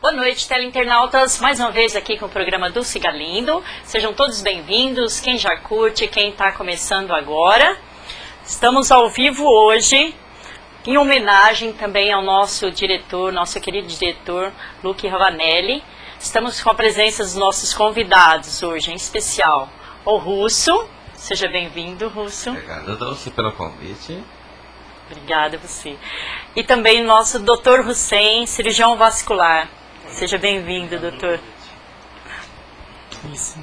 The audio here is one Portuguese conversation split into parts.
Boa noite, teleinternautas, mais uma vez aqui com o programa Dulce Galindo. Sejam todos bem-vindos, quem já curte, quem está começando agora. Estamos ao vivo hoje, em homenagem também ao nosso diretor, nosso querido diretor, Luque Ravanelli. Estamos com a presença dos nossos convidados hoje, em especial o Russo. Seja bem-vindo, Russo. Obrigado, Dulce, pelo convite. Obrigada a você. E também o nosso Dr. Hussein, cirurgião vascular. Seja bem-vindo, doutor. Isso.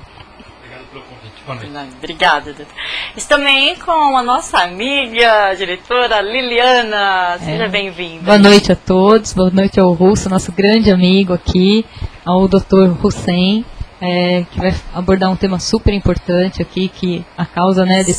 Obrigado pelo convite. Boa noite. Obrigada, doutor. Estamos também com a nossa amiga, diretora Liliana. Seja bem-vinda. Boa noite a todos. Boa noite ao Russo, nosso grande amigo aqui, ao Dr. Hussein, que vai abordar um tema super importante aqui, que a causa, né, de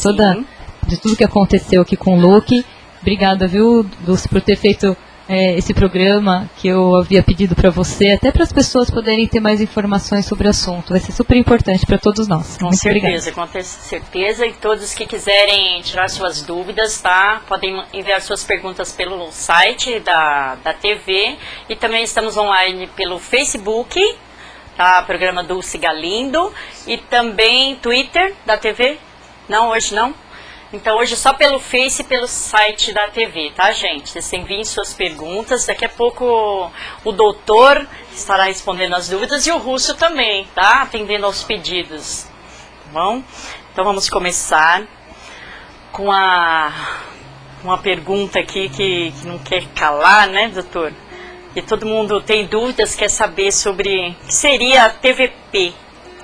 tudo que aconteceu aqui com o Luque. Obrigada, viu, Dulce, por ter feito esse programa que eu havia pedido para você, até para as pessoas poderem ter mais informações sobre o assunto. Vai ser super importante para todos nós. Com certeza, com certeza. E todos que quiserem tirar suas dúvidas, tá? Podem enviar suas perguntas pelo site da TV. E também estamos online pelo Facebook, tá? Programa Dulce Galindo. E também Twitter da TV. Não, hoje não. Então, hoje só pelo Face e pelo site da TV, tá, gente? Vocês enviem suas perguntas. Daqui a pouco o doutor estará respondendo as dúvidas e o Russo também, tá? Atendendo aos pedidos. Tá bom? Então, vamos começar com uma pergunta aqui que não quer calar, né, doutor? E todo mundo tem dúvidas, quer saber sobre o que seria a TVP,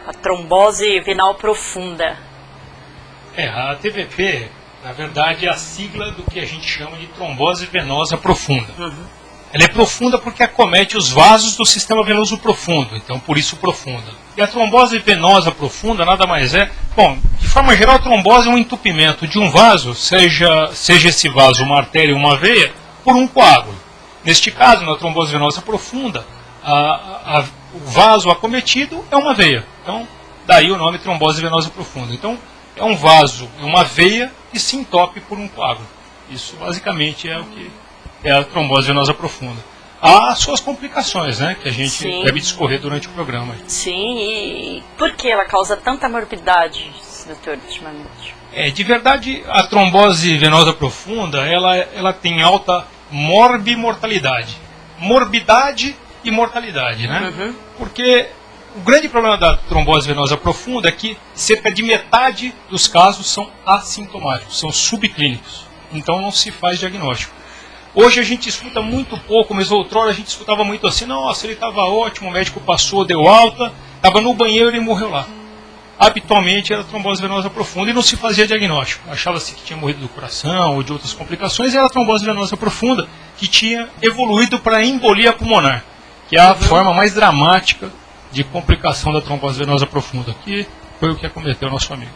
a trombose venal profunda. A TVP, na verdade, é a sigla do que a gente chama de trombose venosa profunda. Ela é profunda porque acomete os vasos do sistema venoso profundo, então por isso profunda. E a trombose venosa profunda nada mais é, de forma geral, a trombose é um entupimento de um vaso, seja esse vaso uma artéria ou uma veia, por um coágulo. Neste caso, na trombose venosa profunda, o vaso acometido é uma veia. Então, daí o nome trombose venosa profunda. Então, é um vaso, é uma veia que se entope por um coágulo. Isso basicamente é o que é a trombose venosa profunda. Há suas complicações, né, que a gente deve discorrer durante o programa. Sim, e por que ela causa tanta morbidade, doutor, ultimamente? De verdade, a trombose venosa profunda, ela tem alta morbimortalidade. Morbidade e mortalidade, né? Porque o grande problema da trombose venosa profunda é que cerca de metade dos casos são assintomáticos, são subclínicos. Então não se faz diagnóstico. Hoje a gente escuta muito pouco, mas outrora a gente escutava muito assim, nossa, ele estava ótimo, o médico passou, deu alta, estava no banheiro e morreu lá. Habitualmente era trombose venosa profunda e não se fazia diagnóstico. Achava-se que tinha morrido do coração ou de outras complicações, e era trombose venosa profunda que tinha evoluído para embolia pulmonar, que é a forma mais dramática de complicação da trombose venosa profunda, que foi o que acometeu o nosso amigo.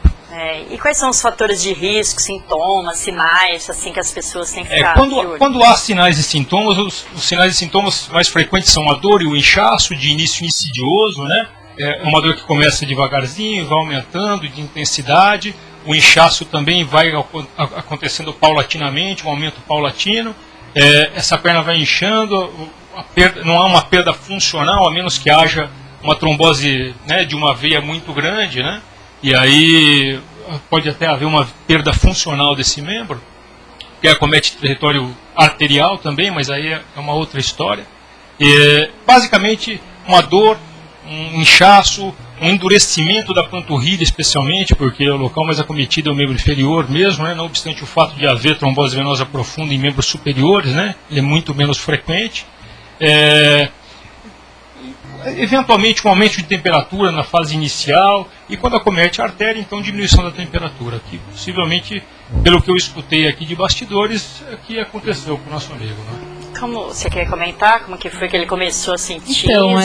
E quais são os fatores de risco, sintomas, sinais, assim, que as pessoas têm que ficar de olho? Quando há sinais e sintomas, os sinais e sintomas mais frequentes são a dor e o inchaço, de início insidioso, né? É uma dor que começa devagarzinho, vai aumentando de intensidade. O inchaço também vai acontecendo paulatinamente, um aumento paulatino. Essa perna vai inchando, não há uma perda funcional, a menos que haja uma trombose, né, de uma veia muito grande, né? E aí pode até haver uma perda funcional desse membro, que acomete território arterial também, mas aí é uma outra história. Basicamente, uma dor, um inchaço, um endurecimento da panturrilha especialmente, porque o local mais acometido é o membro inferior mesmo, né? Não obstante o fato de haver trombose venosa profunda em membros superiores, né? Ele é muito menos frequente. Eventualmente um aumento de temperatura na fase inicial, e quando acomete a artéria, então diminuição da temperatura, que possivelmente, pelo que eu escutei aqui de bastidores, é que aconteceu com o nosso amigo, né? Como você quer comentar? Como que foi que ele começou a sentir? Então,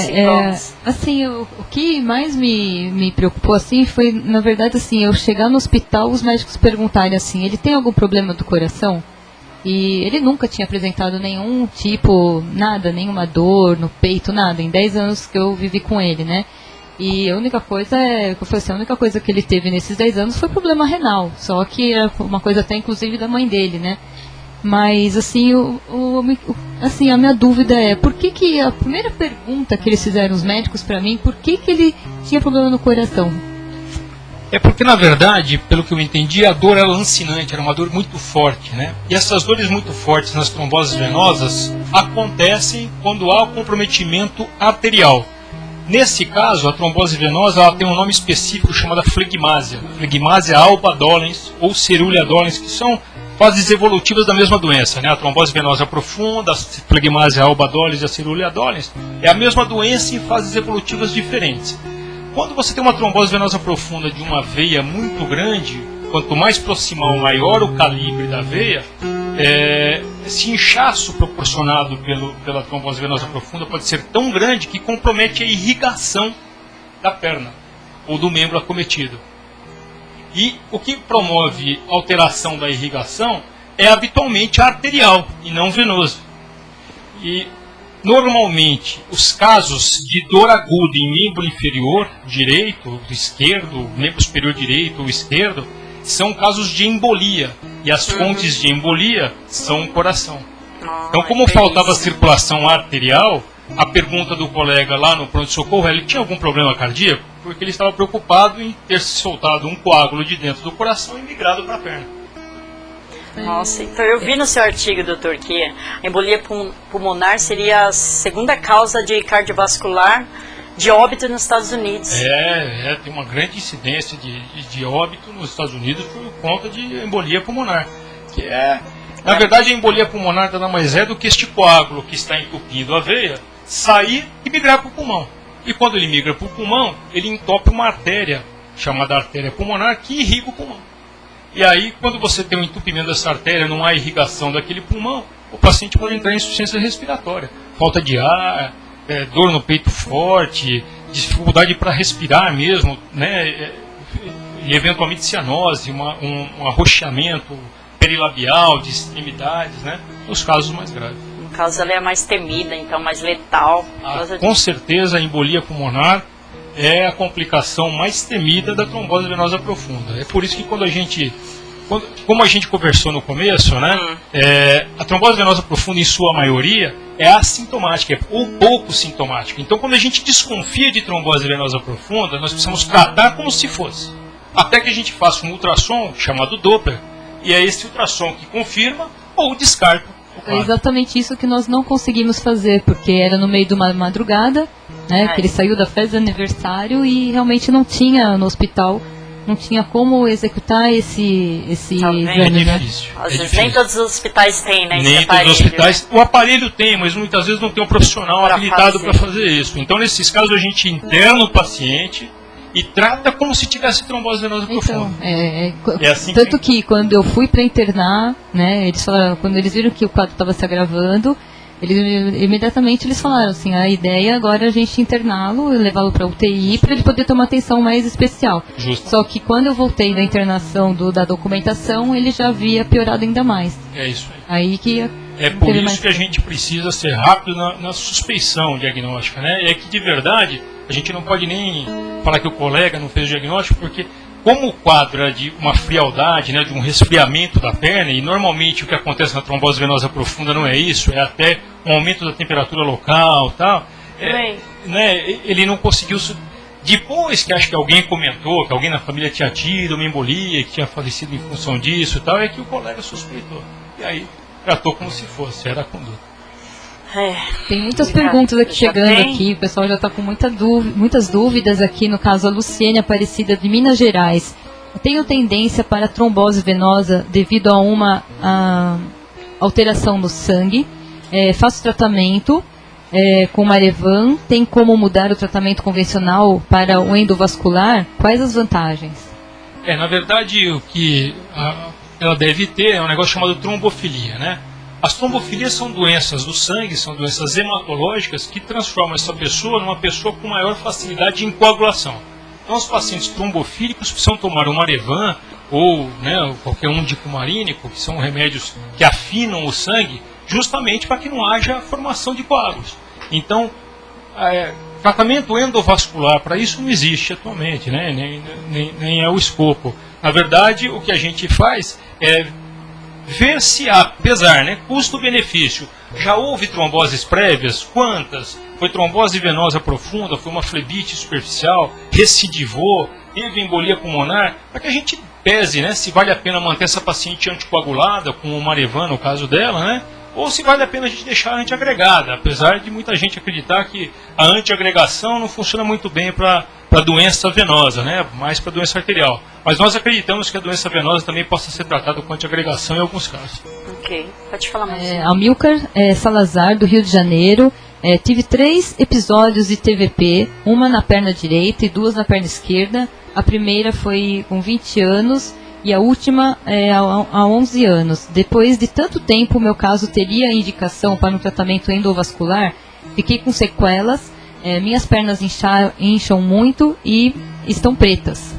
assim, o que mais me preocupou, assim, foi, na verdade, assim, eu chegar no hospital, os médicos perguntarem assim, ele tem algum problema do coração? E ele nunca tinha apresentado nenhum tipo, nada, nenhuma dor no peito, nada, em 10 anos que eu vivi com ele, né? E a única coisa a única coisa que ele teve nesses 10 anos foi problema renal, só que é uma coisa até inclusive da mãe dele, né? Mas assim, assim, a minha dúvida é, por que a primeira pergunta que eles fizeram os médicos para mim, por que ele tinha problema no coração? É porque, na verdade, pelo que eu entendi, a dor era lancinante, era uma dor muito forte, né? E essas dores muito fortes nas tromboses venosas acontecem quando há o comprometimento arterial. Nesse caso, a trombose venosa ela tem um nome específico chamado flegmásia. Flegmásia alba dolens ou cerúlea dolens, que são fases evolutivas da mesma doença, né? A trombose venosa profunda, a flegmásia alba dolens e a cerúlea dolens é a mesma doença em fases evolutivas diferentes. Quando você tem uma trombose venosa profunda de uma veia muito grande, quanto mais proximal, maior o calibre da veia, esse inchaço proporcionado pela trombose venosa profunda pode ser tão grande que compromete a irrigação da perna ou do membro acometido. E o que promove alteração da irrigação é habitualmente arterial e não venoso. E normalmente os casos de dor aguda em membro inferior direito, esquerdo, membro superior direito ou esquerdo, são casos de embolia. E as fontes de embolia são o coração. Então, como faltava circulação arterial, a pergunta do colega lá no pronto-socorro, ele tinha algum problema cardíaco? Porque ele estava preocupado em ter se soltado um coágulo de dentro do coração e migrado para a perna. Nossa, então eu vi no seu artigo, doutor, que a embolia pulmonar seria a segunda causa de cardiovascular de óbito nos Estados Unidos. Tem uma grande incidência de óbito nos Estados Unidos por conta de embolia pulmonar. Na verdade, a embolia pulmonar nada mais é do que este coágulo que está entupindo a veia sair e migrar para o pulmão. E quando ele migra para o pulmão, ele entope uma artéria, chamada artéria pulmonar, que irriga o pulmão. E aí, quando você tem um entupimento dessa artéria, não há irrigação daquele pulmão, o paciente pode entrar em insuficiência respiratória. Falta de ar, dor no peito forte, dificuldade para respirar mesmo, né? E eventualmente cianose, um arroxeamento perilabial de extremidades, né? Os casos mais graves. No caso, ela é mais temida, então mais letal. Com certeza, a embolia pulmonar é a complicação mais temida da trombose venosa profunda. É por isso que como a gente conversou no começo, né, a trombose venosa profunda, em sua maioria, é assintomática, ou pouco sintomática. Então, quando a gente desconfia de trombose venosa profunda, nós precisamos tratar como se fosse. Até que a gente faça um ultrassom, chamado Doppler, e é esse ultrassom que confirma ou descarta. É exatamente isso que nós não conseguimos fazer, porque era no meio de uma madrugada, né, que ele saiu da festa de aniversário e realmente não tinha no hospital, não tinha como executar esse exame. É difícil. Às vezes nem todos os hospitais têm, né? Nem todos os hospitais. O aparelho tem, mas muitas vezes não tem um profissional habilitado para fazer isso. Então, nesses casos, a gente interna o paciente e trata como se tivesse trombose venosa profunda. Assim tanto que quando eu fui para internar, né, eles falaram, quando eles viram que o quadro estava se agravando, imediatamente eles falaram assim, a ideia agora é a gente interná-lo e levá-lo para UTI para ele poder ter uma atenção mais especial. Justo. Só que quando eu voltei da internação da documentação, ele já havia piorado ainda mais. É isso aí. É por isso que a gente precisa ser rápido na suspeição diagnóstica, né? É que de verdade a gente não pode nem falar que o colega não fez o diagnóstico, porque como o quadro é de uma frialdade, né, de um resfriamento da perna, e normalmente o que acontece na trombose venosa profunda não é isso, é até um aumento da temperatura local, tal, né, ele não conseguiu. Depois que acho que alguém comentou, que alguém na família tinha tido uma embolia, que tinha falecido em função disso, tal, é que o colega suspeitou. E aí tratou como se fosse, era a conduta. Tem muitas perguntas aqui chegando aqui, o pessoal já está com muitas dúvidas aqui, no caso a Luciene Aparecida de Minas Gerais. Eu tenho tendência para trombose venosa devido a uma alteração no sangue, faço tratamento com Marevan, tem como mudar o tratamento convencional para o endovascular? Quais as vantagens? Na verdade o que ela deve ter é um negócio chamado trombofilia, né? As trombofilias são doenças do sangue, são doenças hematológicas que transformam essa pessoa numa pessoa com maior facilidade em coagulação. Então, os pacientes trombofílicos precisam tomar um Marevan ou qualquer um dicumarínico, que são remédios que afinam o sangue, justamente para que não haja formação de coágulos. Então, Tratamento endovascular para isso não existe atualmente, né? Nem é o escopo. Na verdade, o que a gente faz é ver se, apesar, né, custo-benefício, já houve tromboses prévias? Quantas? Foi trombose venosa profunda? Foi uma flebite superficial? Recidivou? Teve embolia pulmonar? Para que a gente pese, né, se vale a pena manter essa paciente anticoagulada, com o Marevan no caso dela, né? Ou se vale a pena a gente deixar a antiagregada, apesar de muita gente acreditar que a antiagregação não funciona muito bem para doença venosa, né? Mais para doença arterial. Mas nós acreditamos que a doença venosa também possa ser tratada com antiagregação em alguns casos. Ok, pode falar mais. Amilcar Salazar, do Rio de Janeiro. Tive 3 episódios de TVP, uma na perna direita e 2 na perna esquerda. A primeira foi com 20 anos e a última há 11 anos. Depois de tanto tempo, o meu caso teria indicação para um tratamento endovascular. Fiquei com sequelas, minhas pernas incham muito e estão pretas.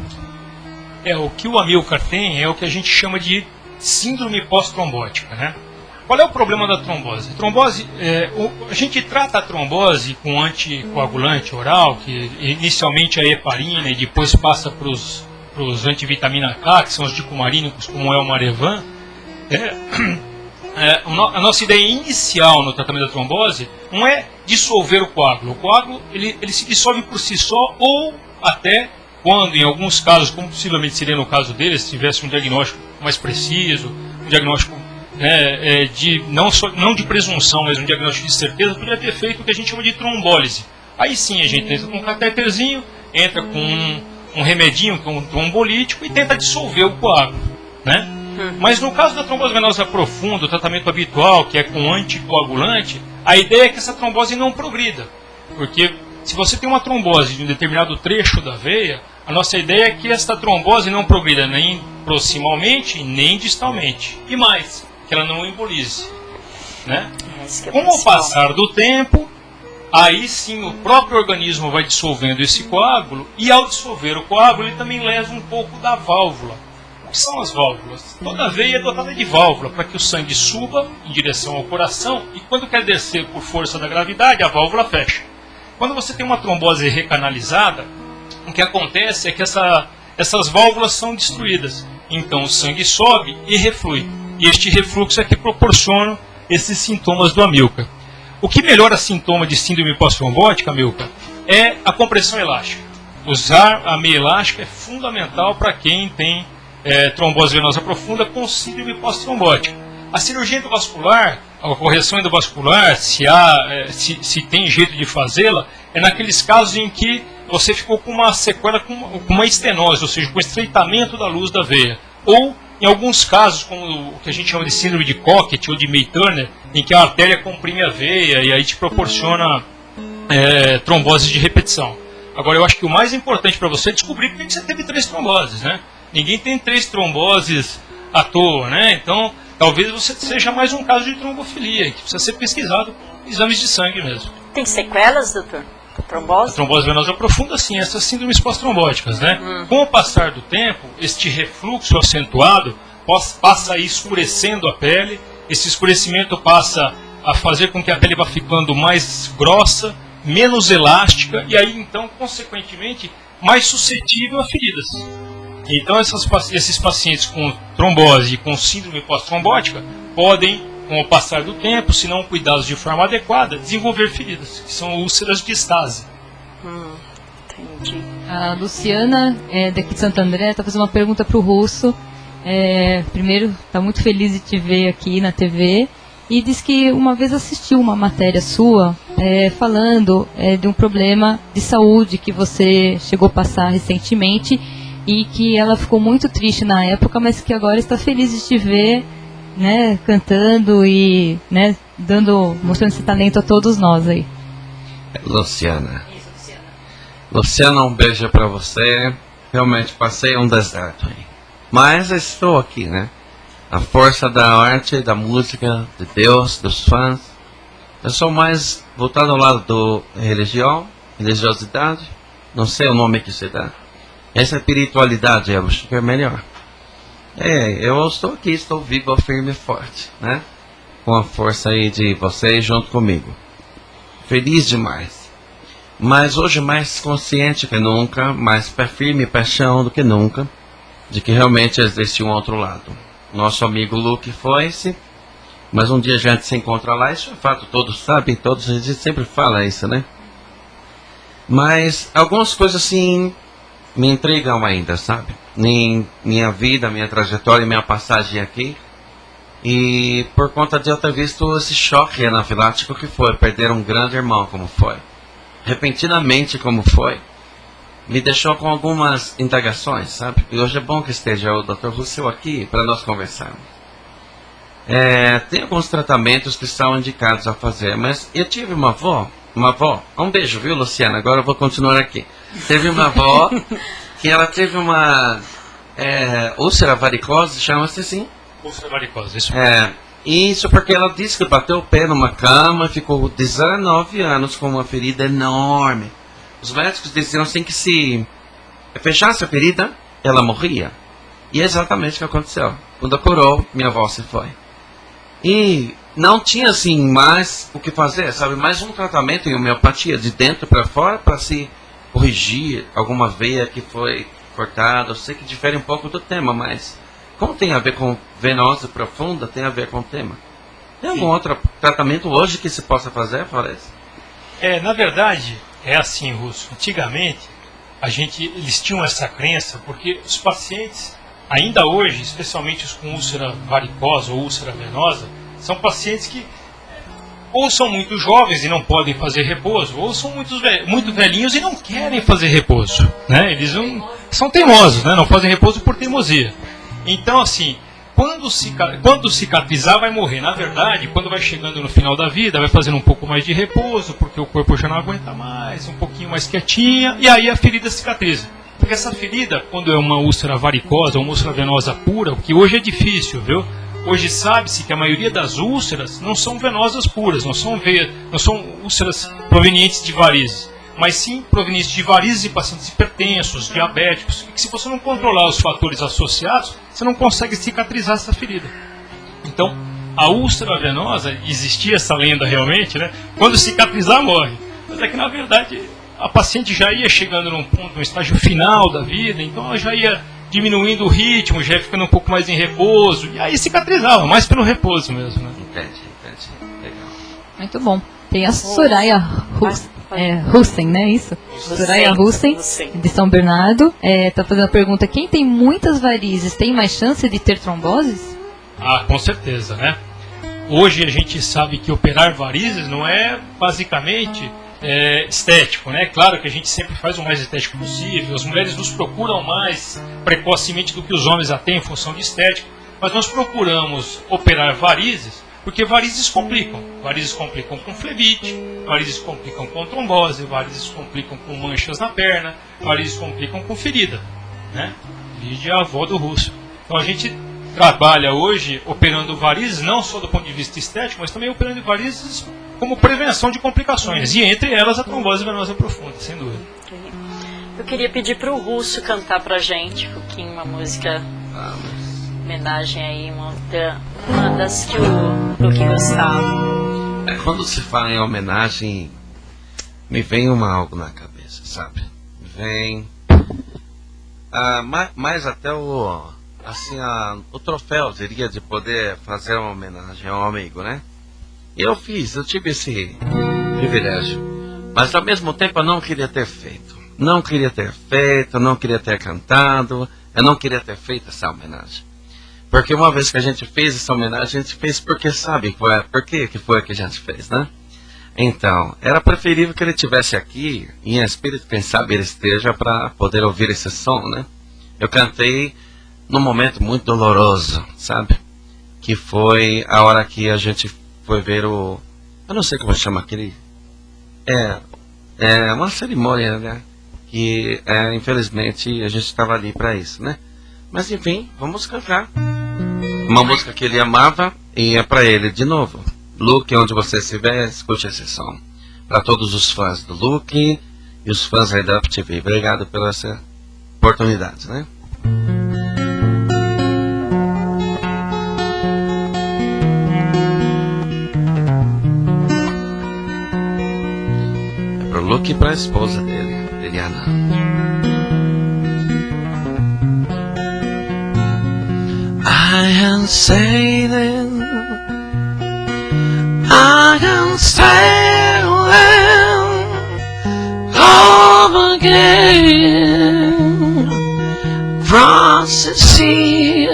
O que o Amilcar tem é o que a gente chama de síndrome pós-trombótica, né? Qual é o problema da trombose? A gente trata a trombose com anticoagulante oral, que inicialmente é a heparina e depois passa para os antivitamina K, que são os dicumarínicos, como é o Marevan. A nossa ideia inicial no tratamento da trombose não é dissolver o coágulo. O coágulo ele se dissolve por si só, ou até quando, em alguns casos, como possivelmente seria no caso dele, se tivesse um diagnóstico mais preciso, um diagnóstico não de presunção, mas um diagnóstico de certeza, poderia ter feito o que a gente chama de trombólise. Aí sim a gente entra com um catéterzinho, entra com um remedinho, com um trombolítico e tenta dissolver o coágulo, né? Mas no caso da trombose venosa profunda, o tratamento habitual, que é com anticoagulante, a ideia é que essa trombose não progrida. Porque se você tem uma trombose de um determinado trecho da veia, a nossa ideia é que esta trombose não progrida nem proximalmente, nem distalmente. E mais, que ela não embolize, né? Com o passar do tempo, aí sim o próprio organismo vai dissolvendo esse coágulo, e ao dissolver o coágulo ele também lesa um pouco da válvula. O que são as válvulas? Toda veia é dotada de válvula para que o sangue suba em direção ao coração, e quando quer descer por força da gravidade, a válvula fecha. Quando você tem uma trombose recanalizada, o que acontece é que essas válvulas são destruídas. Então o sangue sobe e reflui. E este refluxo é que proporciona esses sintomas do Amilcar. O que melhora sintoma de síndrome pós-trombótica, Amilcar, é a compressão elástica. Usar a meia elástica é fundamental para quem tem trombose venosa profunda com síndrome pós-trombótica. A cirurgia endovascular, a correção endovascular, se tem jeito de fazê-la, é naqueles casos em que você ficou com uma sequela, com uma estenose, ou seja, com estreitamento da luz da veia. Ou, em alguns casos, como o que a gente chama de síndrome de Cockett ou de May-Turner, em que a artéria comprime a veia e aí te proporciona trombose de repetição. Agora, eu acho que o mais importante para você é descobrir por que você teve 3 tromboses, né? Ninguém tem 3 tromboses à toa, né? Então, talvez você seja mais um caso de trombofilia, que precisa ser pesquisado com exames de sangue mesmo. Tem sequelas, doutor? Trombose? A trombose venosa profunda, sim, essas síndromes pós-trombóticas, né? Com o passar do tempo, este refluxo acentuado passa a ir escurecendo a pele, esse escurecimento passa a fazer com que a pele vá ficando mais grossa, menos elástica e aí, então, consequentemente, mais suscetível a feridas. Então, esses pacientes com trombose e com síndrome pós-trombótica podem, com o passar do tempo, se não cuidados de forma adequada, desenvolver feridas, que são úlceras de estase. Entendi. A Luciana, daqui de Santo André, está fazendo uma pergunta para o Russo. Primeiro, está muito feliz de te ver aqui na TV. E diz que uma vez assistiu uma matéria sua falando de um problema de saúde que você chegou a passar recentemente e que ela ficou muito triste na época, mas que agora está feliz de te ver, né, cantando e, né, mostrando esse talento a todos nós aí. Luciana. Luciana, um beijo para você. Realmente passei um deserto aí. Mas estou aqui, né? A força da arte, da música, de Deus, dos fãs. Eu sou mais voltado ao lado da religiosidade. Não sei o nome que se dá. Essa espiritualidade eu acho que é melhor. Eu estou aqui, estou vivo, firme e forte, né? Com a força aí de vocês junto comigo. Feliz demais. Mas hoje mais consciente que nunca, mais pé firme, pé chão do que nunca, de que realmente existe um outro lado. Nosso amigo Luke foi-se, mas um dia a gente se encontra lá, isso é fato, todos sabem, todos a gente sempre fala isso, né? Mas algumas coisas assim me intrigam ainda, sabe? Minha vida, minha trajetória, minha passagem aqui. E por conta de eu ter visto esse choque anafilático que foi, perder um grande irmão como foi, repentinamente como foi, me deixou com algumas indagações, sabe? E hoje é bom que esteja o Dr. Russell aqui para nós conversarmos. Tem alguns tratamentos que são indicados a fazer, mas eu tive uma avó, um beijo, viu, Luciana? Agora eu vou continuar aqui. Teve uma avó que ela teve uma úlcera varicose, chama-se assim? Úlcera varicose, isso. Isso porque ela disse que bateu o pé numa cama, ficou 19 anos com uma ferida enorme. Os médicos diziam assim que se fechasse a ferida, ela morria. E é exatamente o que aconteceu. Quando curou, minha avó se foi. E não tinha assim mais o que fazer, sabe? Mais um tratamento em homeopatia, de dentro para fora, para se corrigir alguma veia que foi cortada. Eu sei que difere um pouco do tema, mas como tem a ver com venosa profunda, tem a ver com o tema. Tem algum outro tratamento hoje que se possa fazer, Flores? Na verdade, é assim, Russo. Antigamente, eles tinham essa crença, porque os pacientes, ainda hoje, especialmente os com úlcera varicosa ou úlcera venosa, são pacientes que ou são muito jovens e não podem fazer repouso, ou são muito velhinhos e não querem fazer repouso. Né? Eles são teimosos, né? Não fazem repouso por teimosia. Então, assim, quando cicatrizar, vai morrer. Na verdade, quando vai chegando no final da vida, vai fazendo um pouco mais de repouso, porque o corpo já não aguenta mais, um pouquinho mais quietinha, e aí a ferida cicatriza. Porque essa ferida, quando é uma úlcera varicosa ou uma úlcera venosa pura, o que hoje é difícil, viu? Hoje sabe-se que a maioria das úlceras não são venosas puras, não são úlceras provenientes de varizes, mas sim provenientes de varizes e pacientes hipertensos, diabéticos, e que se você não controlar os fatores associados, você não consegue cicatrizar essa ferida. Então, a úlcera venosa, existia essa lenda realmente, né? Quando cicatrizar, morre. Mas é que, na verdade, a paciente já ia chegando num estágio final da vida, então ela já ia diminuindo o ritmo, já ia ficando um pouco mais em repouso, e aí cicatrizava, mais pelo repouso mesmo. Né? Entendi. Legal. Muito bom. Tem a Soraya Hussein, né? Isso? Soraya Hussein, de São Bernardo. Tá fazendo a pergunta: quem tem muitas varizes tem mais chance de ter tromboses? Com certeza, né? Hoje a gente sabe que operar varizes não é basicamente estético, né? Claro que a gente sempre faz o mais estético possível, as mulheres nos procuram mais precocemente do que os homens até em função de estética, mas nós procuramos operar varizes porque varizes complicam. Varizes complicam com flebite, varizes complicam com trombose, varizes complicam com manchas na perna, varizes complicam com ferida, né? Vide a avó do Russo. Então a gente trabalha hoje operando varizes, não só do ponto de vista estético, mas também operando varizes como prevenção de complicações, e entre elas a trombose venosa profunda, sem dúvida. Eu queria pedir para o Russo cantar pra gente um pouquinho, uma música, homenagem aí, uma das que o Luke gostava. Quando se fala em homenagem, me vem algo na cabeça, sabe? Me vem mais até o troféu, diria, de poder fazer uma homenagem ao amigo, né? Eu tive esse privilégio, mas ao mesmo tempo eu não queria ter feito, não queria ter cantado, eu não queria ter feito essa homenagem. Porque uma vez que a gente fez essa homenagem, a gente fez porque sabe por que foi que a gente fez, né? Então, era preferível que ele estivesse aqui, em espírito, quem sabe ele esteja, para poder ouvir esse som, né? Eu cantei num momento muito doloroso, sabe? Que foi a hora que a gente foi ver eu não sei como chama aquele, uma cerimônia, né? Que infelizmente a gente estava ali para isso, né? Mas enfim, vamos cantar uma música que ele amava e é para ele de novo. Luke, onde você estiver, escute esse som. Para todos os fãs do Luke e os fãs aí da UpTV, obrigado pela essa oportunidade, né? aqui para a esposa dele, Liliana. I am sailing, I am sailing home again, across the sea.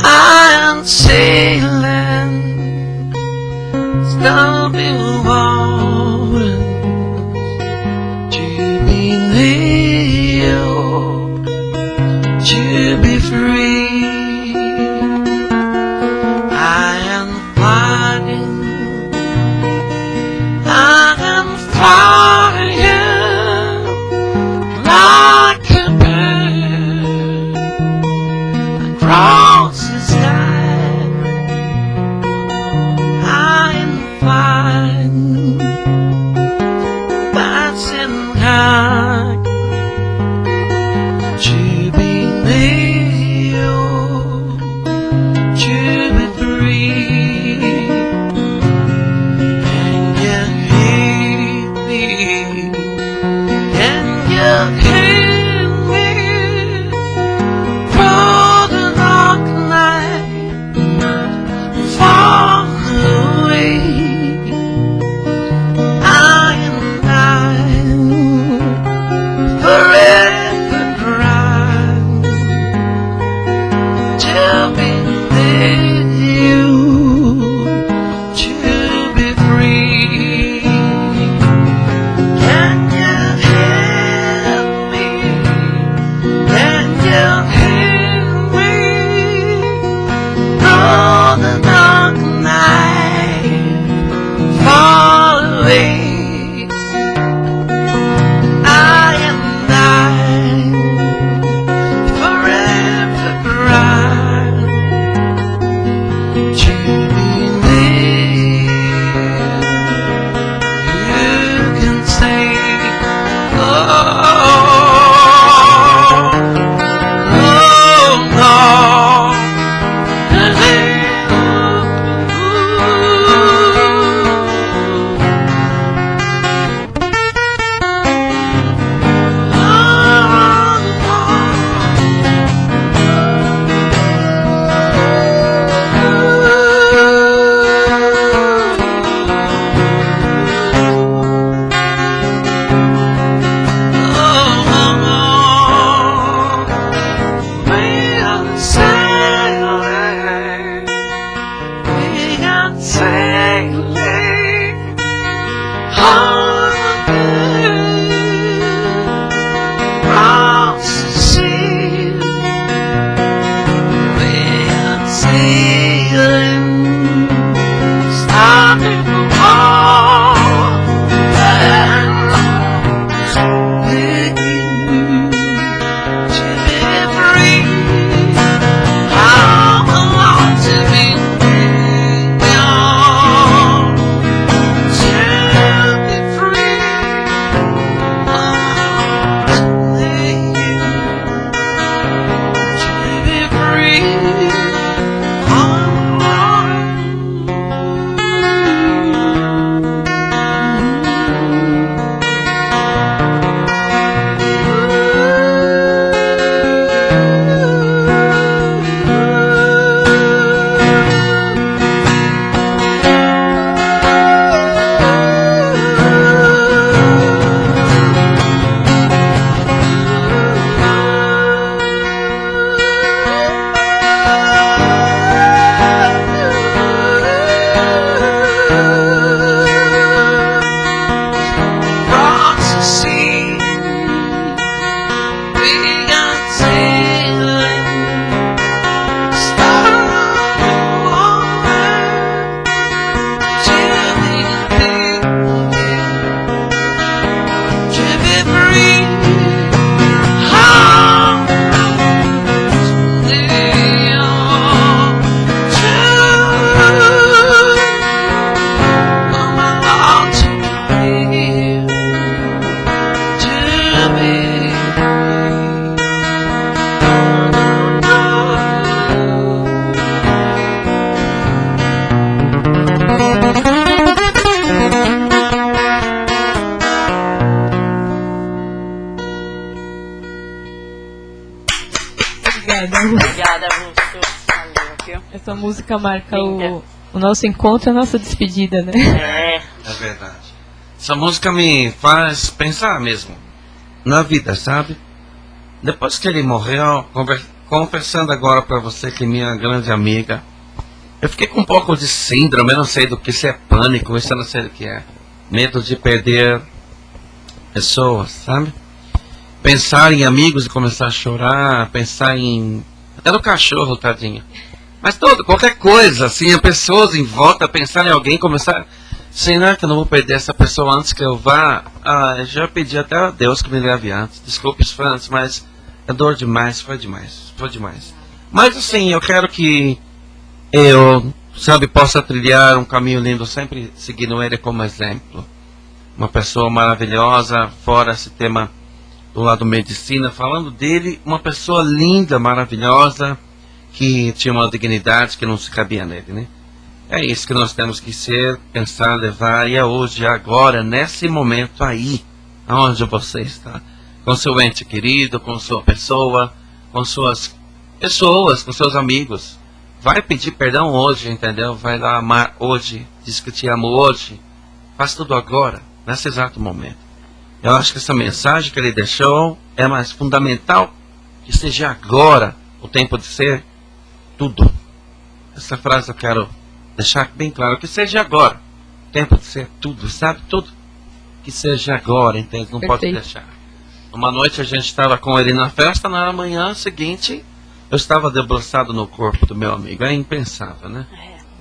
I am sailing, stormy waters, to be near you, to be free. I am flying, I am flying like a bird across the sky. I am flying, passing high, to be near you, Obrigada. Obrigada, Russo. Valeu, viu? Essa música marca Linda. o nosso encontro e a nossa despedida, né? É verdade. Essa música me faz pensar mesmo na vida, sabe? Depois que ele morreu, confessando agora pra você que é minha grande amiga, eu fiquei com um pouco de síndrome, eu não sei do que, se é pânico, isso eu não sei do que é. Medo de perder pessoas, sabe? Pensar em amigos e começar a chorar, pensar em... até no cachorro, tadinho. Mas qualquer coisa, assim, as pessoas em volta, pensar em alguém, começar... Será que eu não vou perder essa pessoa antes que eu vá? Eu já pedi até a Deus que me leve antes. Desculpe os fãs, mas é dor demais, foi demais. Mas assim, eu quero que eu, sabe, possa trilhar um caminho lindo, sempre seguindo ele como exemplo. Uma pessoa maravilhosa, fora esse tema do lado medicina, falando dele, uma pessoa linda, maravilhosa, que tinha uma dignidade que não se cabia nele, né? É isso que nós temos que ser, pensar, levar, e é hoje, é agora, nesse momento aí, onde você está, com seu ente querido, com sua pessoa, com suas pessoas, com seus amigos. Vai pedir perdão hoje, entendeu? Vai lá amar hoje, diz que te amo hoje. Faz tudo agora, nesse exato momento. Eu acho que essa mensagem que ele deixou é mais fundamental que seja agora o tempo de ser tudo. Essa frase eu quero deixar bem claro, que seja agora o tempo de ser tudo, sabe? Tudo. Que seja agora, entende? Não pode deixar. Uma noite a gente estava com ele na festa, na manhã seguinte eu estava debruçado no corpo do meu amigo. É impensável, né?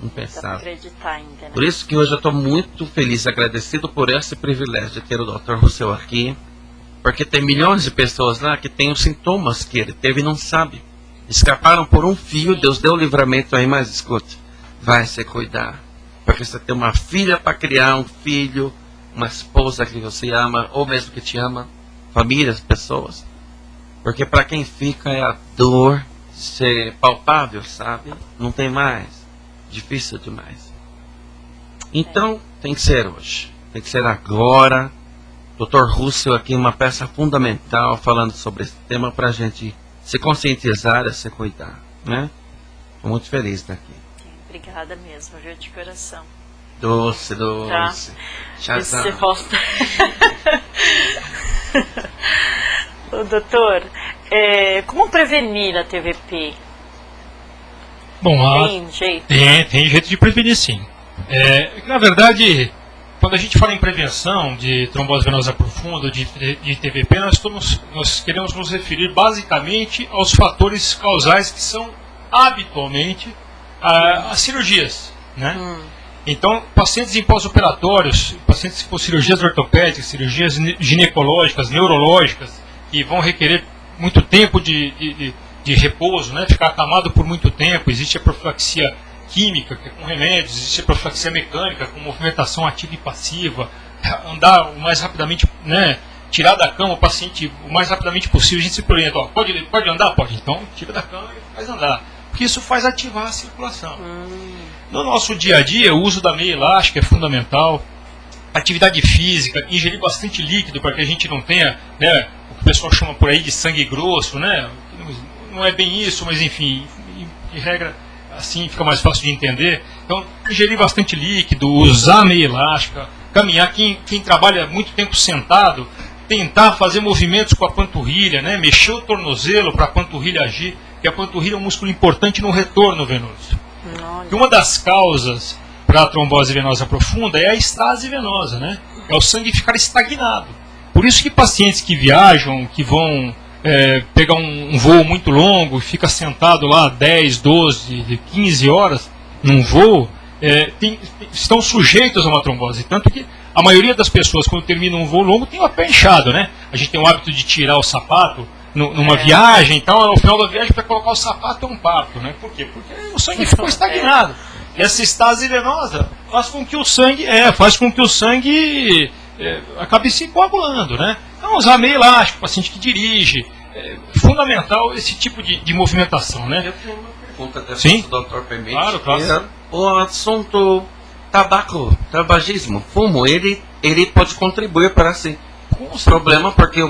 Impensável. Dá pra acreditar ainda, né? Por isso que hoje eu estou muito feliz e agradecido por esse privilégio de ter o Dr. Rousseau aqui, porque tem milhões de pessoas lá que têm os sintomas que ele teve e não sabe. Escaparam por um fio, Deus deu o livramento aí, mas escute, vai se cuidar, porque você tem uma filha para criar, um filho, uma esposa que você ama, ou mesmo que te ama, famílias, pessoas, porque para quem fica é a dor ser palpável, sabe? Não tem mais, difícil demais. Então tem que ser hoje, tem que ser agora. Dr. Rousseau aqui, uma peça fundamental falando sobre esse tema para a gente se conscientizar e se cuidar, né? Estou muito feliz daqui. Obrigada mesmo, viu, de coração. Doce. Tá. Tchau. Você volta. Ô, doutor, como prevenir a TVP? Bom, Tem jeito? tem jeito de prevenir, sim. Na verdade, quando a gente fala em prevenção de trombose venosa profunda, de TVP, nós queremos nos referir basicamente aos fatores causais que são habitualmente as cirurgias, né? Então, pacientes em pós-operatórios, pacientes com cirurgias ortopédicas, cirurgias ginecológicas, neurológicas, que vão requerer muito tempo de repouso, né? Ficar acamado por muito tempo. Existe a profilaxia química, que é com remédios, existe a profilaxia mecânica, com movimentação ativa e passiva, andar o mais rapidamente, né? Tirar da cama o paciente o mais rapidamente possível. A gente se orienta, pode andar? Pode. Então, tira da cama e faz andar. Porque isso faz ativar a circulação. No nosso dia a dia, o uso da meia elástica é fundamental. Atividade física, ingerir bastante líquido para que a gente não tenha, né, o que o pessoal chama por aí de sangue grosso, né? Não é bem isso, mas enfim, de regra, assim fica mais fácil de entender. Então, ingerir bastante líquido, usar a meia elástica, caminhar. Quem trabalha muito tempo sentado, tentar fazer movimentos com a panturrilha, né? Mexer o tornozelo para a panturrilha agir, porque a panturrilha é um músculo importante no retorno venoso. E uma das causas para a trombose venosa profunda é a estase venosa, né? É o sangue ficar estagnado. Por isso que pacientes que viajam, que vão pegar um voo muito longo e fica sentado lá 10, 12, 15 horas num voo, estão sujeitos a uma trombose. Tanto que a maioria das pessoas, quando termina um voo longo, tem o pé inchado, né? A gente tem o hábito de tirar o sapato numa viagem e tal, ao final da viagem, para colocar o sapato é um parto, né? Por quê? Porque o sangue ficou estagnado. E essa estase venosa faz com que o sangue acabe se coagulando, né? Então, usar meio elástico, paciente que dirige, é fundamental esse tipo de movimentação, né? Eu tenho uma pergunta até Sim? se o doutor permite. Claro. O assunto tabagismo, fumo, ele pode contribuir para esse problema, porque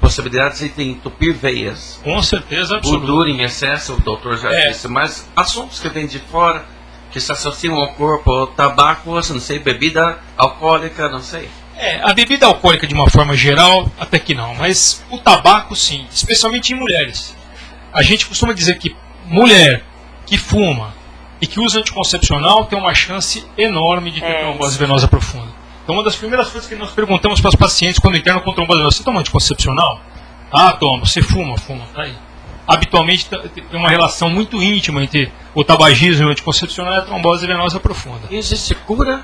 possibilidades de entupir veias. Com certeza absoluta. Gordura em excesso, o doutor já disse, mas assuntos que vêm de fora, que se associam ao corpo, tabaco, não sei, bebida alcoólica, não sei. A bebida alcoólica de uma forma geral, até que não, mas o tabaco sim, especialmente em mulheres. A gente costuma dizer que mulher que fuma e que usa anticoncepcional tem uma chance enorme de ter trombose venosa profunda. Então uma das primeiras coisas que nós perguntamos para os pacientes quando internam com trombose venosa, você toma anticoncepcional? Ah, toma. Você fuma, tá aí. Habitualmente tem uma relação muito íntima entre o tabagismo e o anticoncepcional e a trombose venosa profunda. E existe cura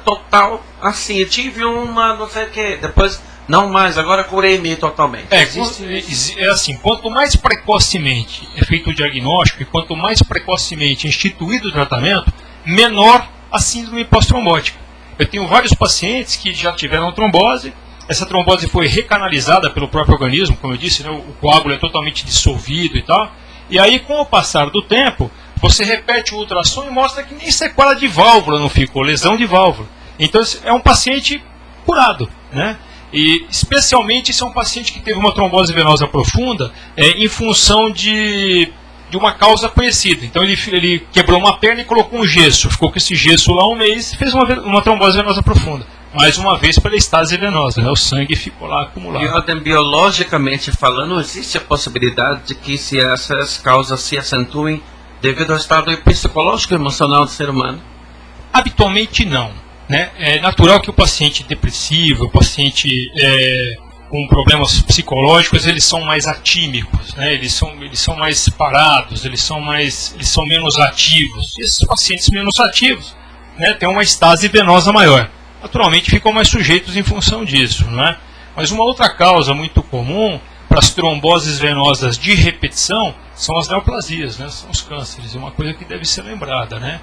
total, assim, eu tive uma, não sei o que, depois, não mais, agora curei-me totalmente. É assim, quanto mais precocemente é feito o diagnóstico e quanto mais precocemente é instituído o tratamento, menor a síndrome pós-trombótica. Eu tenho vários pacientes que já tiveram trombose, essa trombose foi recanalizada pelo próprio organismo, como eu disse, né, o coágulo é totalmente dissolvido e tal, e aí com o passar do tempo, você repete o ultrassom e mostra que nem sequela de válvula não ficou, lesão de válvula. Então é um paciente curado, né? E especialmente esse é um paciente que teve uma trombose venosa profunda em função de uma causa conhecida. Então ele quebrou uma perna e colocou um gesso, ficou com esse gesso lá um mês e fez uma trombose venosa profunda. Mais uma vez pela estase venosa, né? O sangue ficou lá acumulado. E ordem biologicamente falando, existe a possibilidade de que se essas causas se acentuem devido ao estado psicológico e emocional do ser humano? Habitualmente não, né? É natural que o paciente depressivo, o paciente com problemas psicológicos, eles são mais atímicos, né? Eles são mais parados, eles são menos ativos. E esses pacientes menos ativos, né, têm uma estase venosa maior. Naturalmente ficam mais sujeitos em função disso, né? Mas uma outra causa muito comum para as tromboses venosas de repetição são as neoplasias, né? São os cânceres, é uma coisa que deve ser lembrada, né?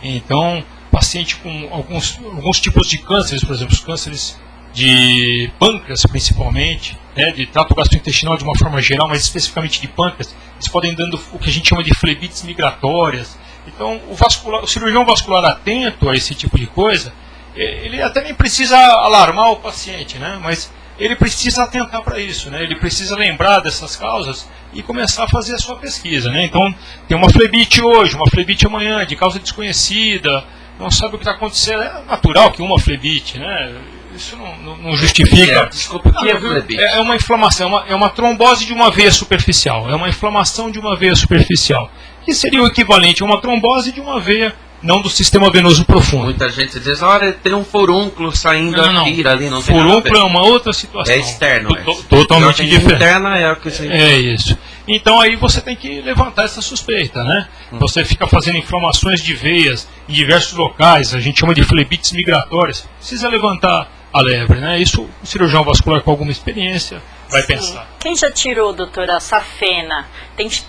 Então, paciente com alguns tipos de cânceres, por exemplo, os cânceres de pâncreas principalmente, né, de trato gastrointestinal de uma forma geral, mas especificamente de pâncreas, eles podem dando o que a gente chama de flebites migratórias. Então, o cirurgião vascular atento a esse tipo de coisa, ele até nem precisa alarmar o paciente, né? Mas ele precisa atentar para isso, né? Ele precisa lembrar dessas causas e começar a fazer a sua pesquisa, né? Então, tem uma flebite hoje, uma flebite amanhã, de causa desconhecida, não sabe o que está acontecendo. É natural que uma flebite, né? Isso não justifica. Desculpa, o que é flebite? É uma inflamação, é uma trombose de uma veia superficial, é uma inflamação de uma veia superficial, que seria o equivalente a uma trombose de uma veia não do sistema venoso profundo. Muita gente diz, olha, tem um furúnculo saindo aqui, ali, não tem furúnculo é uma outra situação. É externo. Totalmente diferente. Interna é o que você... É isso. Então aí você tem que levantar essa suspeita, né? Você fica fazendo inflamações de veias em diversos locais, a gente chama de flebites migratórias. Precisa levantar a lebre, né? Isso o cirurgião vascular com alguma experiência vai pensar. Quem já tirou, doutora, safena,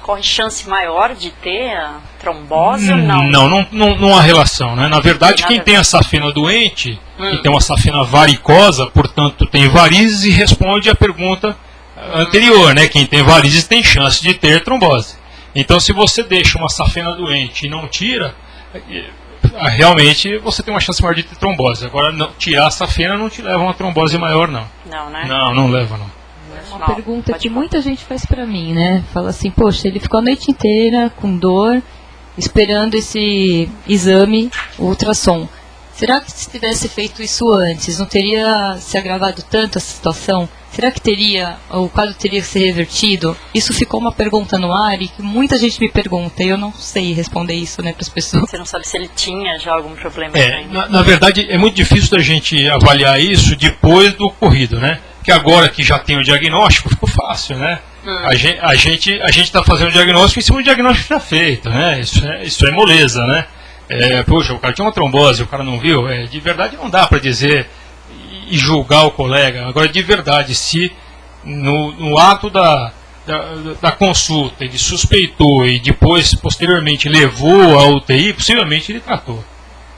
corre chance maior de ter a trombose ou não? Não há relação, né? Na verdade, quem tem a safena doente, e tem uma safena varicosa, portanto tem varizes, e responde à pergunta anterior, né? Quem tem varizes tem chance de ter trombose. Então, se você deixa uma safena doente e não tira, realmente você tem uma chance maior de ter trombose. Agora, tirar a safena não te leva a uma trombose maior, não. Não, né? Não leva, não. Uma pergunta que muita gente faz pra mim, né? Fala assim, poxa, ele ficou a noite inteira com dor, esperando esse exame, o ultrassom. Será que se tivesse feito isso antes, não teria se agravado tanto a situação? Será que o quadro teria que ser revertido? Isso ficou uma pergunta no ar e que muita gente me pergunta, e eu não sei responder isso, né, para as pessoas. Você não sabe se ele tinha já algum problema? Na verdade, é muito difícil da gente avaliar isso depois do ocorrido, né? Porque agora que já tem o diagnóstico, ficou fácil, né? A gente está fazendo o diagnóstico em cima do diagnóstico já feito, né? Isso é moleza, né? Poxa, o cara tinha uma trombose, o cara não viu. De verdade não dá para dizer e julgar o colega. Agora, de verdade, se no ato da consulta ele suspeitou e depois, posteriormente, levou à UTI, possivelmente ele tratou,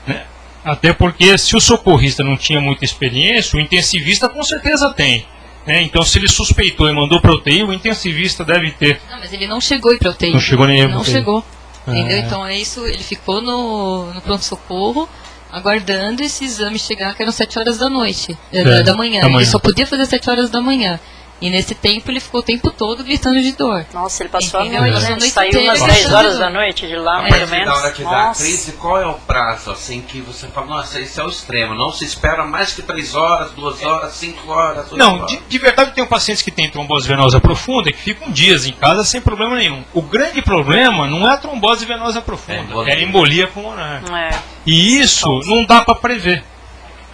né? Até porque se o socorrista não tinha muita experiência, o intensivista com certeza tem. Então, se ele suspeitou e mandou para a UTI, o intensivista deve ter. Não, mas ele não chegou para a UTI. Não chegou nem Não chegou. Entendeu? Então é isso, ele ficou no pronto-socorro, aguardando esse exame chegar, que eram 7 horas da noite, da manhã. Ele só podia fazer 7 horas da manhã. E nesse tempo ele ficou o tempo todo gritando de dor. Nossa, ele passou a Entendeu? noite, Ele né? passou a Saiu noite umas inteira 10 horas gritando. da noite de lá, Mas mais ou menos. na hora que dá a Nossa. crise, qual é o prazo, assim, que você fala, nossa, esse é o extremo, não se espera mais que 3 horas, 2 horas, 5 horas, 8 Não, horas. de verdade tem pacientes que têm trombose venosa profunda e que ficam dias em casa sem problema nenhum. O grande problema não é a trombose venosa profunda, é a embolia pulmonar. É. E isso não dá para prever.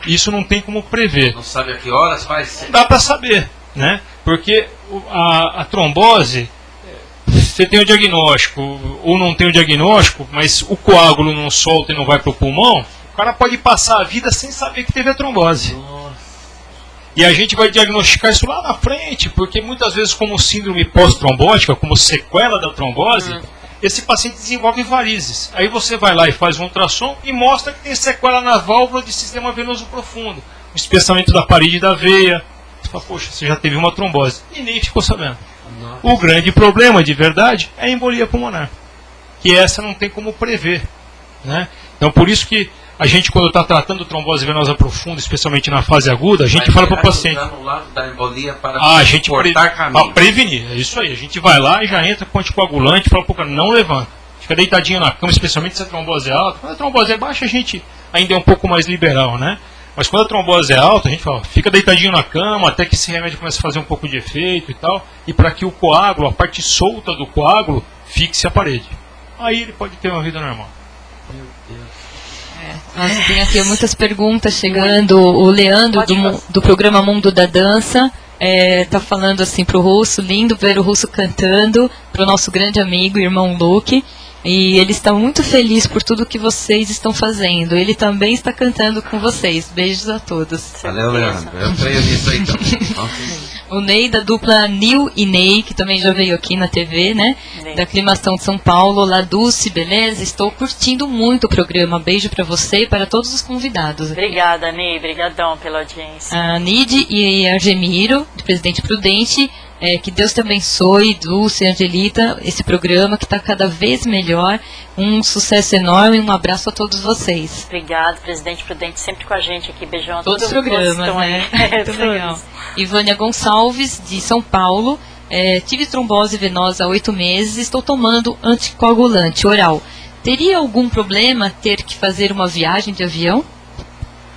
Isso não tem como prever. Não sabe a que horas vai ser. Não dá para saber, né? Porque a trombose, você tem o diagnóstico ou não tem o diagnóstico, mas o coágulo não solta e não vai para o pulmão, o cara pode passar a vida sem saber que teve a trombose. E a gente vai diagnosticar isso lá na frente, porque muitas vezes como síndrome pós-trombótica, como sequela da trombose, esse paciente desenvolve varizes. Aí você vai lá e faz um ultrassom e mostra que tem sequela na válvula de sistema venoso profundo, o espessamento da parede da veia. Você fala, poxa, você já teve uma trombose. E nem ficou sabendo. O grande problema, de verdade, é a embolia pulmonar. Que essa não tem como prever, né? Então, por isso que a gente, quando está tratando trombose venosa profunda, especialmente na fase aguda, a gente fala para o paciente... no lado da embolia para a gente cortar caminho. para prevenir, é isso aí. A gente vai lá e já entra com anticoagulante e fala para o cara, não levanta. Fica deitadinho na cama, especialmente se a trombose é alta. Quando a trombose é baixa, a gente ainda é um pouco mais liberal, né? Mas quando a trombose é alta, a gente fala, fica deitadinho na cama até que esse remédio comece a fazer um pouco de efeito e tal, e para que o coágulo, a parte solta do coágulo, fixe a parede. Aí ele pode ter uma vida normal. Nós tem aqui muitas perguntas chegando. O Leandro, do programa Mundo da Dança, tá falando assim pro Russo, lindo ver o Russo cantando, pro nosso grande amigo, irmão Luke. E ele está muito feliz por tudo que vocês estão fazendo. Ele também está cantando com vocês. Beijos a todos. Valeu, Leandro. Eu creio nisso aí também. O Ney, da dupla Nil e Ney, que também já veio aqui na TV, né? Ney. Da Aclimação de São Paulo. Olá, Dulce, beleza? Estou curtindo muito o programa. Beijo para você e para todos os convidados. Obrigada, Ney. Obrigadão pela audiência. A Nide e Argemiro, de Presidente Prudente. Que Deus te abençoe, Dulce e Angelita, esse programa que está cada vez melhor. Um sucesso enorme e um abraço a todos vocês. Obrigada, Presidente Prudente, sempre com a gente aqui. Beijão a Todos os todos que programas, estão né? aí. Muito legal. Ivânia Gonçalves, de São Paulo. Tive trombose venosa há 8 meses, estou tomando anticoagulante oral. Teria algum problema ter que fazer uma viagem de avião?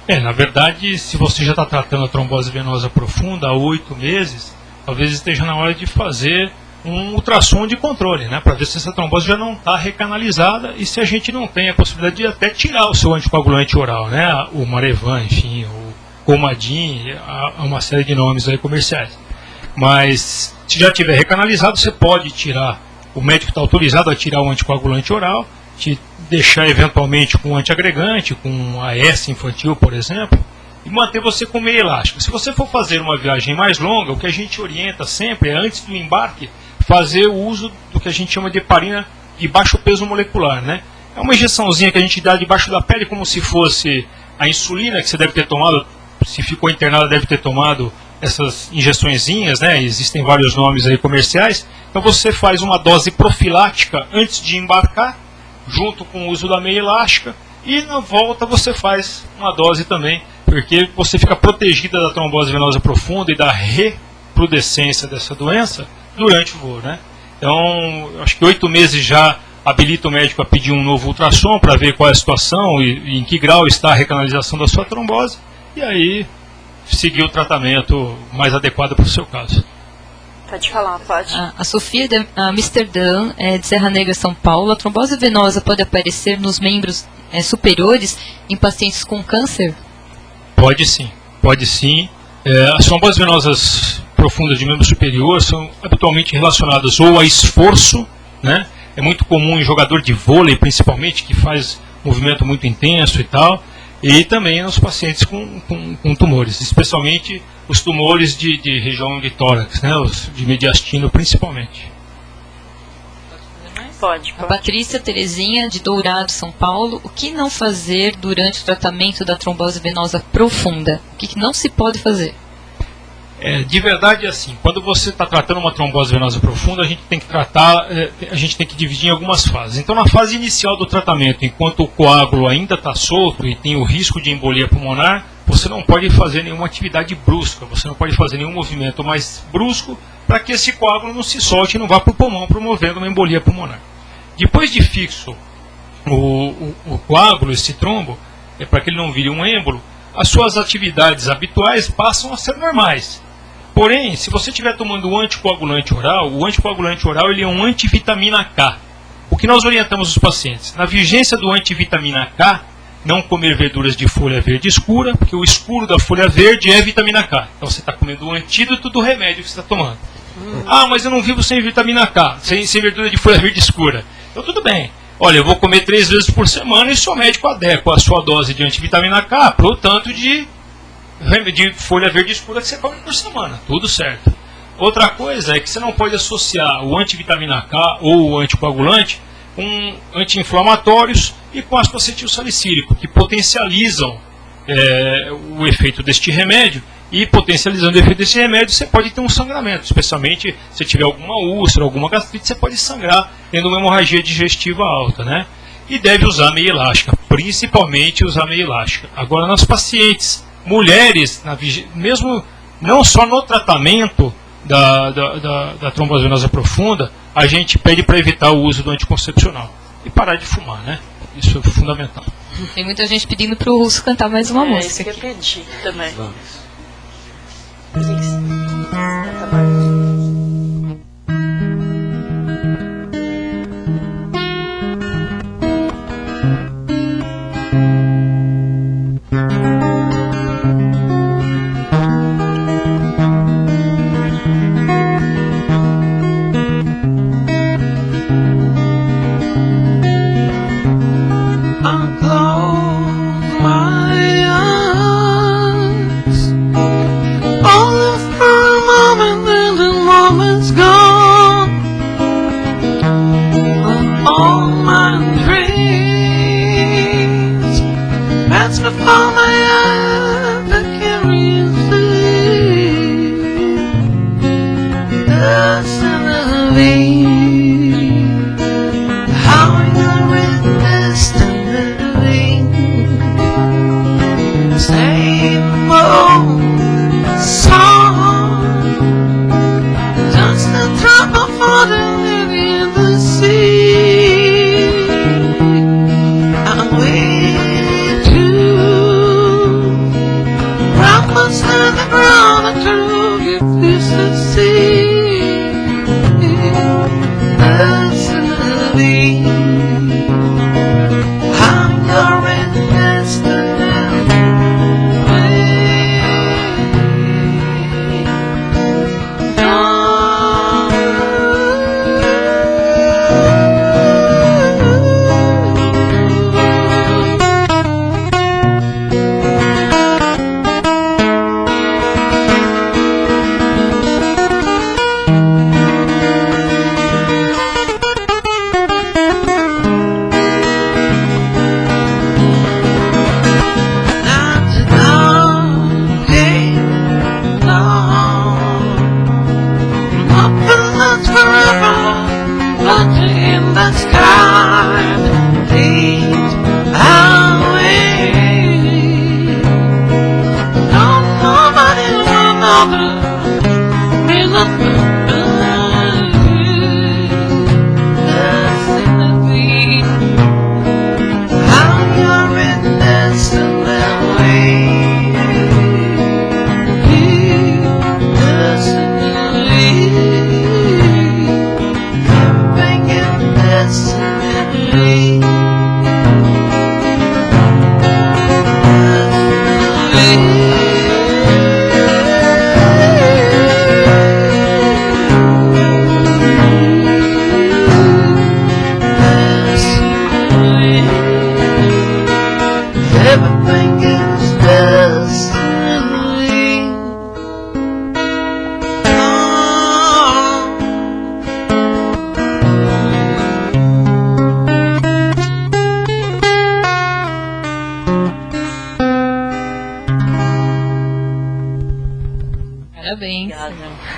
Na verdade, se você já está tratando a trombose venosa profunda há 8 meses, talvez esteja na hora de fazer um ultrassom de controle, né, para ver se essa trombose já não está recanalizada e se a gente não tem a possibilidade de até tirar o seu anticoagulante oral, né, o Marevan, enfim, o Comadin, há uma série de nomes aí comerciais. Mas se já tiver recanalizado, você pode tirar, o médico está autorizado a tirar o anticoagulante oral, te deixar eventualmente com antiagregante, com AS infantil, por exemplo, e manter você com meia elástica. Se você for fazer uma viagem mais longa, o que a gente orienta sempre é, antes do embarque, fazer o uso do que a gente chama de heparina de baixo peso molecular, né? É uma injeçãozinha que a gente dá debaixo da pele, como se fosse a insulina que você deve ter tomado, se ficou internado deve ter tomado essas injeçõezinhas, né? Existem vários nomes aí comerciais. Então você faz uma dose profilática antes de embarcar, junto com o uso da meia elástica, e na volta você faz uma dose também, porque você fica protegida da trombose venosa profunda e da recrudescência dessa doença durante o voo, né? Então, acho que 8 meses já habilita o médico a pedir um novo ultrassom para ver qual é a situação e em que grau está a recanalização da sua trombose, e aí seguir o tratamento mais adequado para o seu caso. Pode falar, pode. A Sofia de Amsterdã, de Serra Negra, São Paulo. A trombose venosa pode aparecer nos membros superiores em pacientes com câncer? Pode sim, pode sim. As tromboses venosas profundas de membro superior são habitualmente relacionadas ou a esforço, né? É muito comum em jogador de vôlei, principalmente, que faz movimento muito intenso e tal, e também nos pacientes com tumores, especialmente os tumores de região de tórax, né? Os de mediastino principalmente. Pode. A Patrícia Terezinha, de Dourado, São Paulo. O que não fazer durante o tratamento da trombose venosa profunda? O que não se pode fazer? De verdade, assim, quando você está tratando uma trombose venosa profunda, a gente tem que tratar, a gente tem que dividir em algumas fases. Então, na fase inicial do tratamento, enquanto o coágulo ainda está solto e tem o risco de embolia pulmonar, você não pode fazer nenhuma atividade brusca, você não pode fazer nenhum movimento mais brusco para que esse coágulo não se solte e não vá para o pulmão, promovendo uma embolia pulmonar. Depois de fixo o coágulo, esse trombo, para que ele não vire um êmbolo, as suas atividades habituais passam a ser normais. Porém, se você estiver tomando um anticoagulante oral, o anticoagulante oral ele é um antivitamina K. O que nós orientamos os pacientes? Na vigência do antivitamina K, não comer verduras de folha verde escura, porque o escuro da folha verde é vitamina K. Então você está comendo o antídoto do remédio que você está tomando. Ah, mas eu não vivo sem vitamina K, sem verdura de folha verde escura. Então tudo bem. Olha, eu vou comer 3 vezes por semana e seu médico adequa a sua dose de antivitamina K para o tanto de folha verde escura que você come por semana. Tudo certo. Outra coisa é que você não pode associar o antivitamina K ou o anticoagulante com anti-inflamatórios e com ácido acetilsalicílico, que potencializam o efeito deste remédio. E potencializando o efeito desse remédio, você pode ter um sangramento, especialmente se tiver alguma úlcera, alguma gastrite, você pode sangrar tendo uma hemorragia digestiva alta, né? E deve usar meia elástica, principalmente usar meia elástica. Agora, nas pacientes mulheres, mesmo não só no tratamento da trombose venosa profunda, a gente pede para evitar o uso do anticoncepcional e parar de fumar, né? Isso é fundamental. Tem muita gente pedindo para o Russo cantar mais uma música. Isso que eu pedi também. Vamos. Parabéns.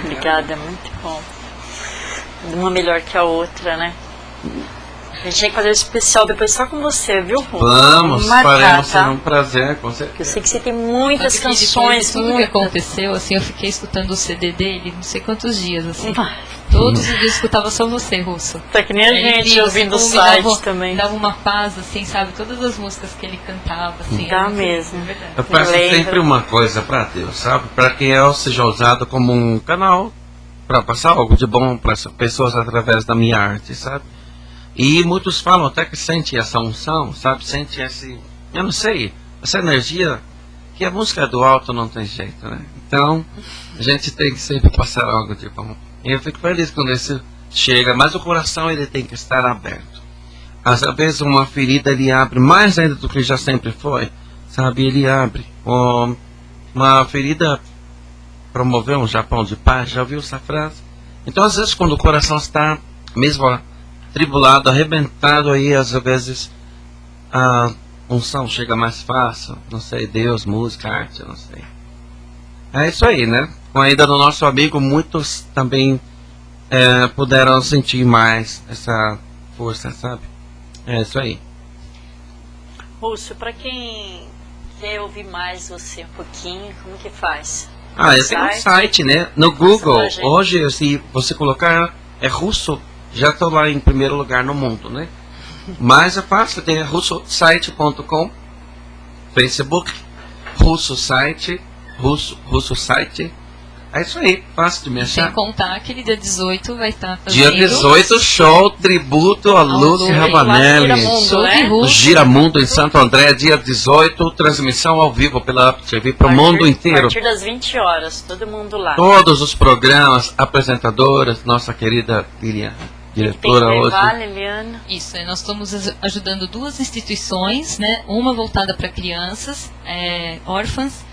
Obrigada, muito bom. Uma melhor que a outra, né? A gente tem que fazer um especial depois só com você, viu, Russo? Vamos, marcar, faremos, tá? será um prazer, com Eu certeza. sei que você tem muitas Sabe que depois canções, de tudo que muitas. aconteceu, assim, eu fiquei escutando o CD dele não sei quantos dias, assim. Todos os dias eu escutava só você, Russo. Tá que nem a É gente incrível, ouvindo o assim, site também. Me dava uma paz, assim, sabe? Todas as músicas que ele cantava, assim. Dá era muito mesmo. incrível, é verdade. Eu peço Lembra. sempre uma coisa para Deus, sabe? Para que eu seja usado como um canal para passar algo de bom para as pessoas através da minha arte, sabe? E muitos falam até que sente essa unção, sabe? Sente esse, eu não sei, essa energia que a música do alto não tem jeito, né? Então, a gente tem que sempre passar algo de bom. E eu fico feliz quando isso chega, mas o coração ele tem que estar aberto. Às vezes uma ferida ele abre mais ainda do que já sempre foi, sabe? Ele abre. Uma ferida promoveu um Japão de paz, já ouviu essa frase? Então às vezes quando o coração está mesmo atribulado, arrebentado, aí às vezes a unção chega mais fácil, não sei, Deus, música, arte, não sei. É isso aí, né? Com a ida do nosso amigo, muitos também puderam sentir mais essa força, sabe? É isso aí. Russo, pra quem quer ouvir mais você um pouquinho, como que faz? Eu tenho um site, né? No Google, Passa pra gente. hoje, se você colocar russo, já estou lá em primeiro lugar no mundo, né? Mas é fácil, tem russosite.com, Facebook, russo site, russo site. É isso aí, fácil de me Sem achar. contar que ele dia 18 vai estar fazendo... Dia 18, show tributo a Luke Luke Ravanelli. Giramundo, Show de né? O Russo. Giramundo em Santo André, dia 18, transmissão ao vivo pela Up TV para o mundo A inteiro. partir das 20 horas, todo mundo lá. Todos os programas, apresentadoras, nossa querida Lilian, Tem que diretora hoje. levar, Liliana. Isso, nós estamos ajudando duas instituições, né? Uma voltada para crianças, órfãs,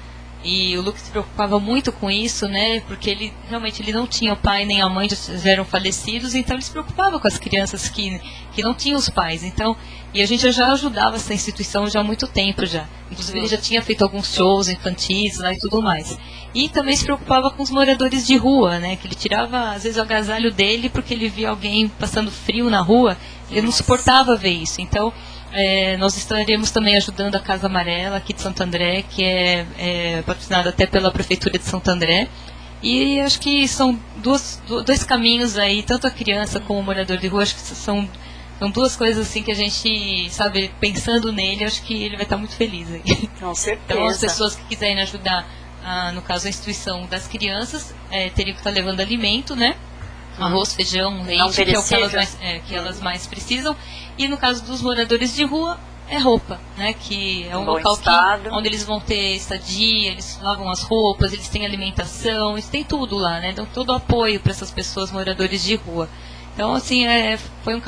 e o Luke se preocupava muito com isso, né? Porque ele realmente ele não tinha o pai nem a mãe, já eram falecidos, então ele se preocupava com as crianças que não tinham os pais. Então, e a gente já ajudava essa instituição já há muito tempo já. Inclusive ele já tinha feito alguns shows infantis lá e tudo mais. E também se preocupava com os moradores de rua, né? Que ele tirava às vezes o agasalho dele porque ele via alguém passando frio na rua, ele não suportava ver isso. Então nós estaremos também ajudando a Casa Amarela aqui de Santo André, que é patrocinada até pela Prefeitura de Santo André. E acho que são dois caminhos aí, tanto a criança como o morador de rua, acho que são duas coisas assim que a gente, sabe, pensando nele, acho que ele vai estar muito feliz aí. Com certeza. Então as pessoas que quiserem ajudar, no caso a instituição das crianças, teriam que estar levando alimento, né? Arroz, feijão, leite, que é o que elas mais precisam. E no caso dos moradores de rua, é roupa, né? Que é um Bom local estado. onde eles vão ter estadia, eles lavam as roupas, eles têm alimentação, eles têm tudo lá, né? Dão todo o apoio para essas pessoas moradores de rua. Então, assim, foi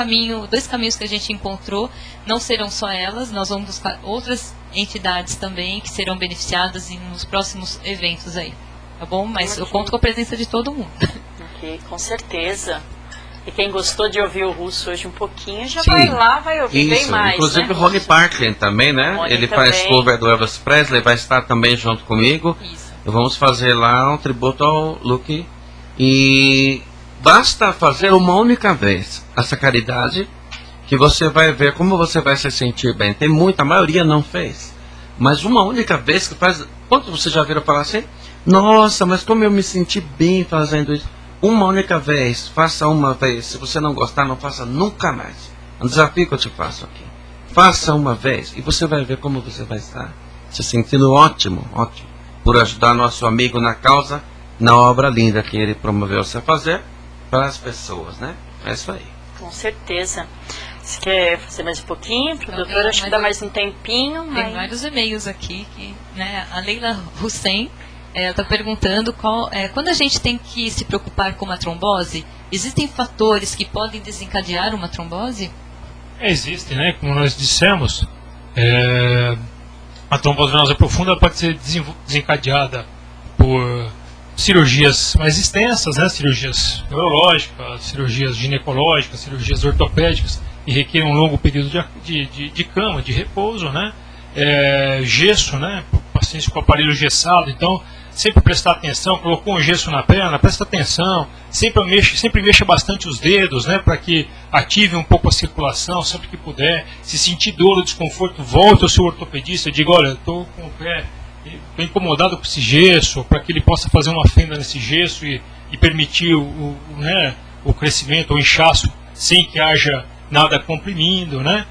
dois caminhos que a gente encontrou. Não serão só elas, nós vamos buscar outras entidades também que serão beneficiadas nos próximos eventos aí. Tá bom? Mas eu conto com a presença de todo mundo. Ok, com certeza. E quem gostou de ouvir o Russo hoje um pouquinho, já Sim. vai lá, vai ouvir bem Isso, mais. inclusive né, o Ronnie Russo? Parklin também, né? Ronnie Ele faz também. cover do Elvis Presley, vai estar também junto comigo. Isso. Vamos fazer lá um tributo ao Luke. E basta fazer uma única vez essa caridade, que você vai ver como você vai se sentir bem. Tem muita, a maioria não fez. Mas uma única vez que faz... Quanto você já viram falar assim? Nossa, mas como eu me senti bem fazendo isso. Uma única vez, faça uma vez. Se você não gostar, não faça nunca mais. É um desafio que eu te faço aqui. Faça uma vez e você vai ver como você vai estar se sentindo ótimo, ótimo, por ajudar nosso amigo na causa, na obra linda que ele promoveu você fazer para as pessoas, né? É isso aí. Com certeza. Você quer fazer mais um pouquinho, produtora? Não, Acho que mas dá eu- mais um tempinho. Tem mas- vários e-mails aqui, que, né, a Leila Hussein está perguntando quando a gente tem que se preocupar com uma trombose, existem fatores que podem desencadear uma trombose? Existe, né? Como nós dissemos, a trombose venosa profunda pode ser desencadeada por cirurgias mais extensas, né? Cirurgias neurológicas, cirurgias ginecológicas, cirurgias ortopédicas, e requer um longo período de cama, de repouso, né? Gesso, né? Pacientes com aparelho gessado. Então, sempre prestar atenção, colocou um gesso na perna, presta atenção, sempre mexa bastante os dedos, né, para que ative um pouco a circulação, sempre que puder. Se sentir dor ou desconforto, volte ao seu ortopedista, diga, olha, estou com o pé, estou incomodado com esse gesso, para que ele possa fazer uma fenda nesse gesso e permitir o crescimento, o inchaço, sem que haja nada comprimindo, né?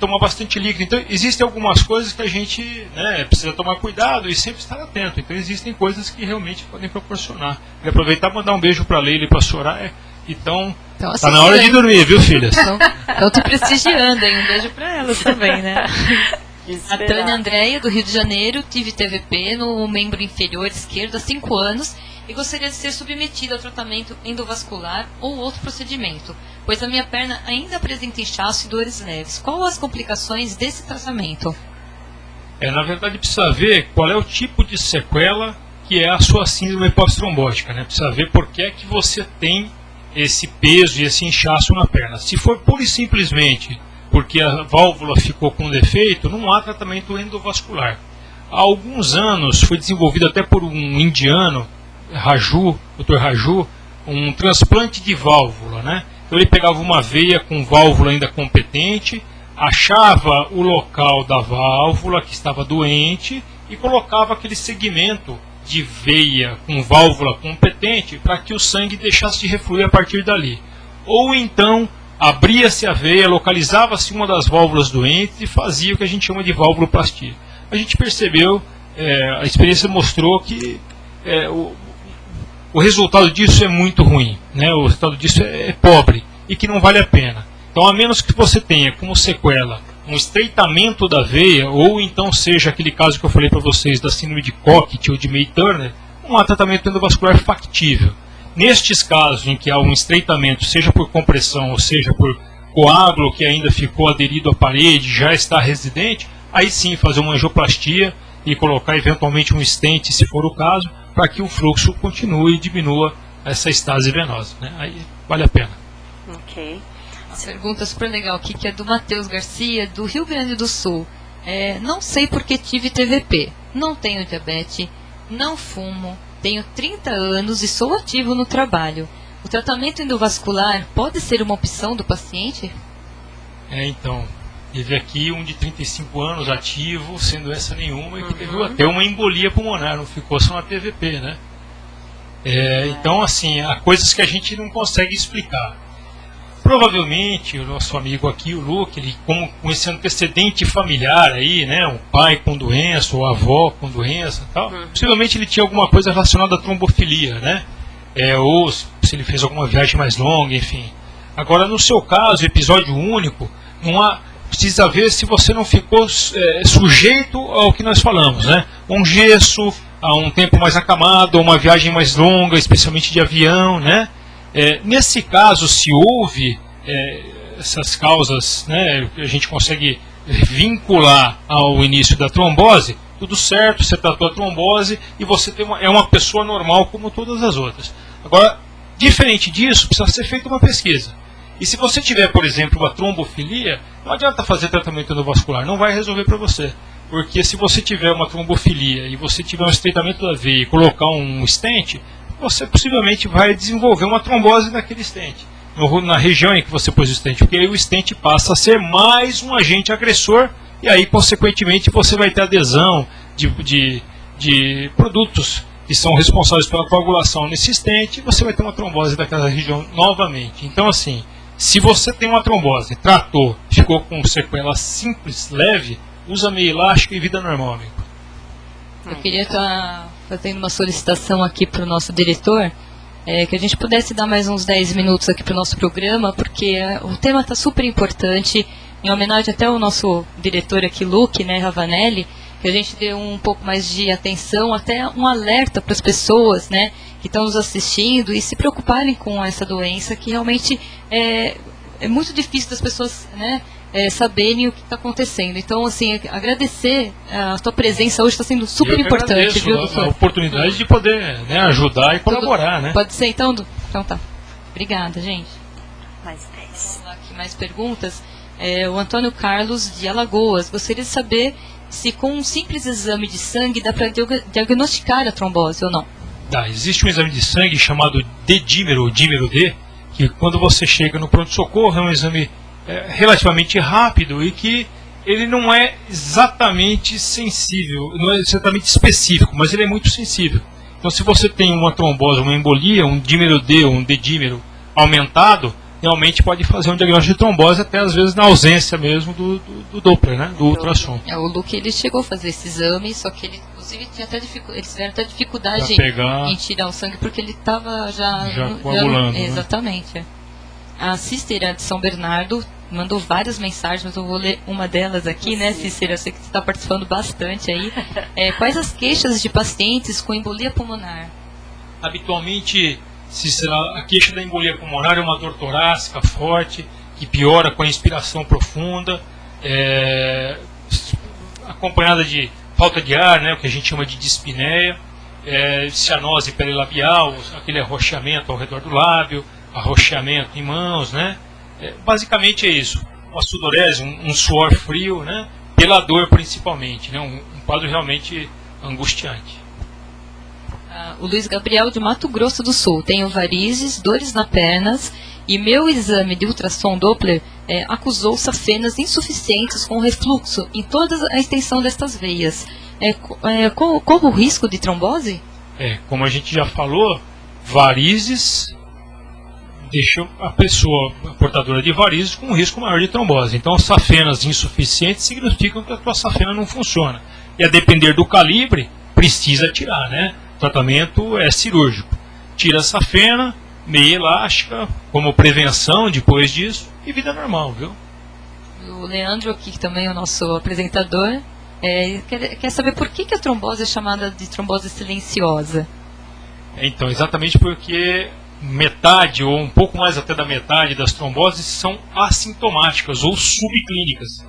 Tomar bastante líquido. Então, existem algumas coisas que a gente, né, precisa tomar cuidado e sempre estar atento. Então, existem coisas que realmente podem proporcionar. E aproveitar e mandar um beijo para a Leila e para a Soraya. Então tá na hora de dormir, viu, filhas? Estão te prestigiando, hein? Um beijo para elas também, né? A Tânia Andréia, do Rio de Janeiro, tive TVP no membro inferior esquerdo há 5 anos e gostaria de ser submetida a tratamento endovascular ou outro procedimento, pois a minha perna ainda apresenta inchaço e dores leves. Qual as complicações desse tratamento? Na verdade, precisa ver qual é o tipo de sequela que é a sua síndrome pós-trombótica, né? Precisa ver por que é que você tem esse peso e esse inchaço na perna. Se for pura e simplesmente porque a válvula ficou com defeito, não há tratamento endovascular. Há alguns anos foi desenvolvido até por um indiano, Dr. Raju, um transplante de válvula, né? Então ele pegava uma veia com válvula ainda competente, achava o local da válvula que estava doente e colocava aquele segmento de veia com válvula competente para que o sangue deixasse de refluir a partir dali. Ou então abria-se a veia, localizava-se uma das válvulas doentes e fazia o que a gente chama de válvuloplastia. A gente percebeu, a experiência mostrou que o resultado disso é muito ruim, né? O resultado disso é pobre e que não vale a pena. Então, a menos que você tenha como sequela um estreitamento da veia, ou então seja aquele caso que eu falei para vocês da síndrome de Cockett ou de May-Turner, não há tratamento endovascular factível. Nestes casos em que há um estreitamento, seja por compressão ou seja por coágulo que ainda ficou aderido à parede, já está residente, aí sim fazer uma angioplastia e colocar eventualmente um stent, se for o caso, para que o fluxo continue e diminua essa estase venosa, né? Aí vale a pena. Ok. Uma pergunta super legal aqui, que é do Matheus Garcia, do Rio Grande do Sul. Não sei porque tive TVP, não tenho diabetes, não fumo, tenho 30 anos e sou ativo no trabalho. O tratamento endovascular pode ser uma opção do paciente? Então, teve aqui um de 35 anos ativo, sendo essa nenhuma, e que teve até uma embolia pulmonar, não ficou só na TVP, né? Então, assim, há coisas que a gente não consegue explicar. Provavelmente, o nosso amigo aqui, o Luke, ele, com esse antecedente familiar aí, né, o pai com doença, ou a avó com doença e tal, possivelmente ele tinha alguma coisa relacionada à trombofilia, né? Ou se ele fez alguma viagem mais longa, enfim. Agora, no seu caso, episódio único, precisa ver se você não ficou sujeito ao que nós falamos, né? Um gesso, a um tempo mais acamado, uma viagem mais longa, especialmente de avião, né? Nesse caso, se houve essas causas, né, a gente consegue vincular ao início da trombose, tudo certo, você tratou a trombose e você é uma pessoa normal como todas as outras. Agora, diferente disso, precisa ser feita uma pesquisa. E se você tiver, por exemplo, uma trombofilia, não adianta fazer tratamento endovascular, não vai resolver para você. Porque se você tiver uma trombofilia e você tiver um estreitamento da veia e colocar um stent, você possivelmente vai desenvolver uma trombose naquele stent, na região em que você pôs o stent, porque aí o stent passa a ser mais um agente agressor e aí, consequentemente, você vai ter adesão de produtos que são responsáveis pela coagulação nesse stent e você vai ter uma trombose daquela região novamente. Então, assim, se você tem uma trombose, tratou, ficou com sequela simples, leve, usa meia elástica e vida normal, amigo. Eu queria estar fazendo uma solicitação aqui para o nosso diretor, que a gente pudesse dar mais uns 10 minutos aqui para o nosso programa, porque o tema está super importante, em homenagem até ao nosso diretor aqui, Luke, né, Ravanelli, que a gente dê um pouco mais de atenção, até um alerta para as pessoas, né, que estão nos assistindo e se preocuparem com essa doença, que realmente é muito difícil das pessoas, né, saberem o que está acontecendo. Então, assim, agradecer a tua presença hoje, está sendo super importante, viu, doutor? A oportunidade de poder, né, ajudar e colaborar, né? Pode ser, então? Então tá. Obrigada, gente. Mais 10. Vamos lá aqui, mais perguntas. O Antônio Carlos, de Alagoas, gostaria de saber se com um simples exame de sangue dá para diagnosticar a trombose ou não. Existe um exame de sangue chamado dedímero, ou dímero D, que quando você chega no pronto-socorro é um exame relativamente rápido e que ele não é exatamente sensível, não é exatamente específico, mas ele é muito sensível. Então, se você tem uma trombose, uma embolia, um dímero D ou um dedímero aumentado, realmente pode fazer um diagnóstico de trombose, até às vezes na ausência mesmo do Doppler, né, do ultrassom. O Luke, ele chegou a fazer esse exame, só que ele, inclusive, eles tiveram até dificuldade em tirar o sangue, porque ele estava já coagulando. Exatamente. A Cícera de São Bernardo mandou várias mensagens, mas eu vou ler uma delas aqui, né, Cícera? Eu sei que você está participando bastante aí. Quais as queixas de pacientes com embolia pulmonar? Habitualmente, Cícera, a queixa da embolia pulmonar é uma dor torácica forte, que piora com a inspiração profunda, acompanhada de falta de ar, né, o que a gente chama de dispneia, cianose perilabial, aquele arroxeamento ao redor do lábio, arroxeamento em mãos, né? Basicamente é isso, uma sudorese, um suor frio, né? Pela dor principalmente, né? Um quadro realmente angustiante. O Luiz Gabriel de Mato Grosso do Sul: tenho varizes, dores nas pernas e meu exame de ultrassom Doppler acusou safenas insuficientes com refluxo em toda a extensão destas veias. Corre o risco de trombose? Como a gente já falou, varizes deixa a pessoa portadora de varizes com um risco maior de trombose. Então, safenas insuficientes significam que a tua safena não funciona. E a depender do calibre, precisa tirar, né? O tratamento é cirúrgico. Tira a safena, meia elástica, como prevenção depois disso, e vida normal, viu? O Leandro aqui, que também é o nosso apresentador, quer saber por que a trombose é chamada de trombose silenciosa. Então, exatamente porque metade, ou um pouco mais até da metade das tromboses são assintomáticas ou subclínicas.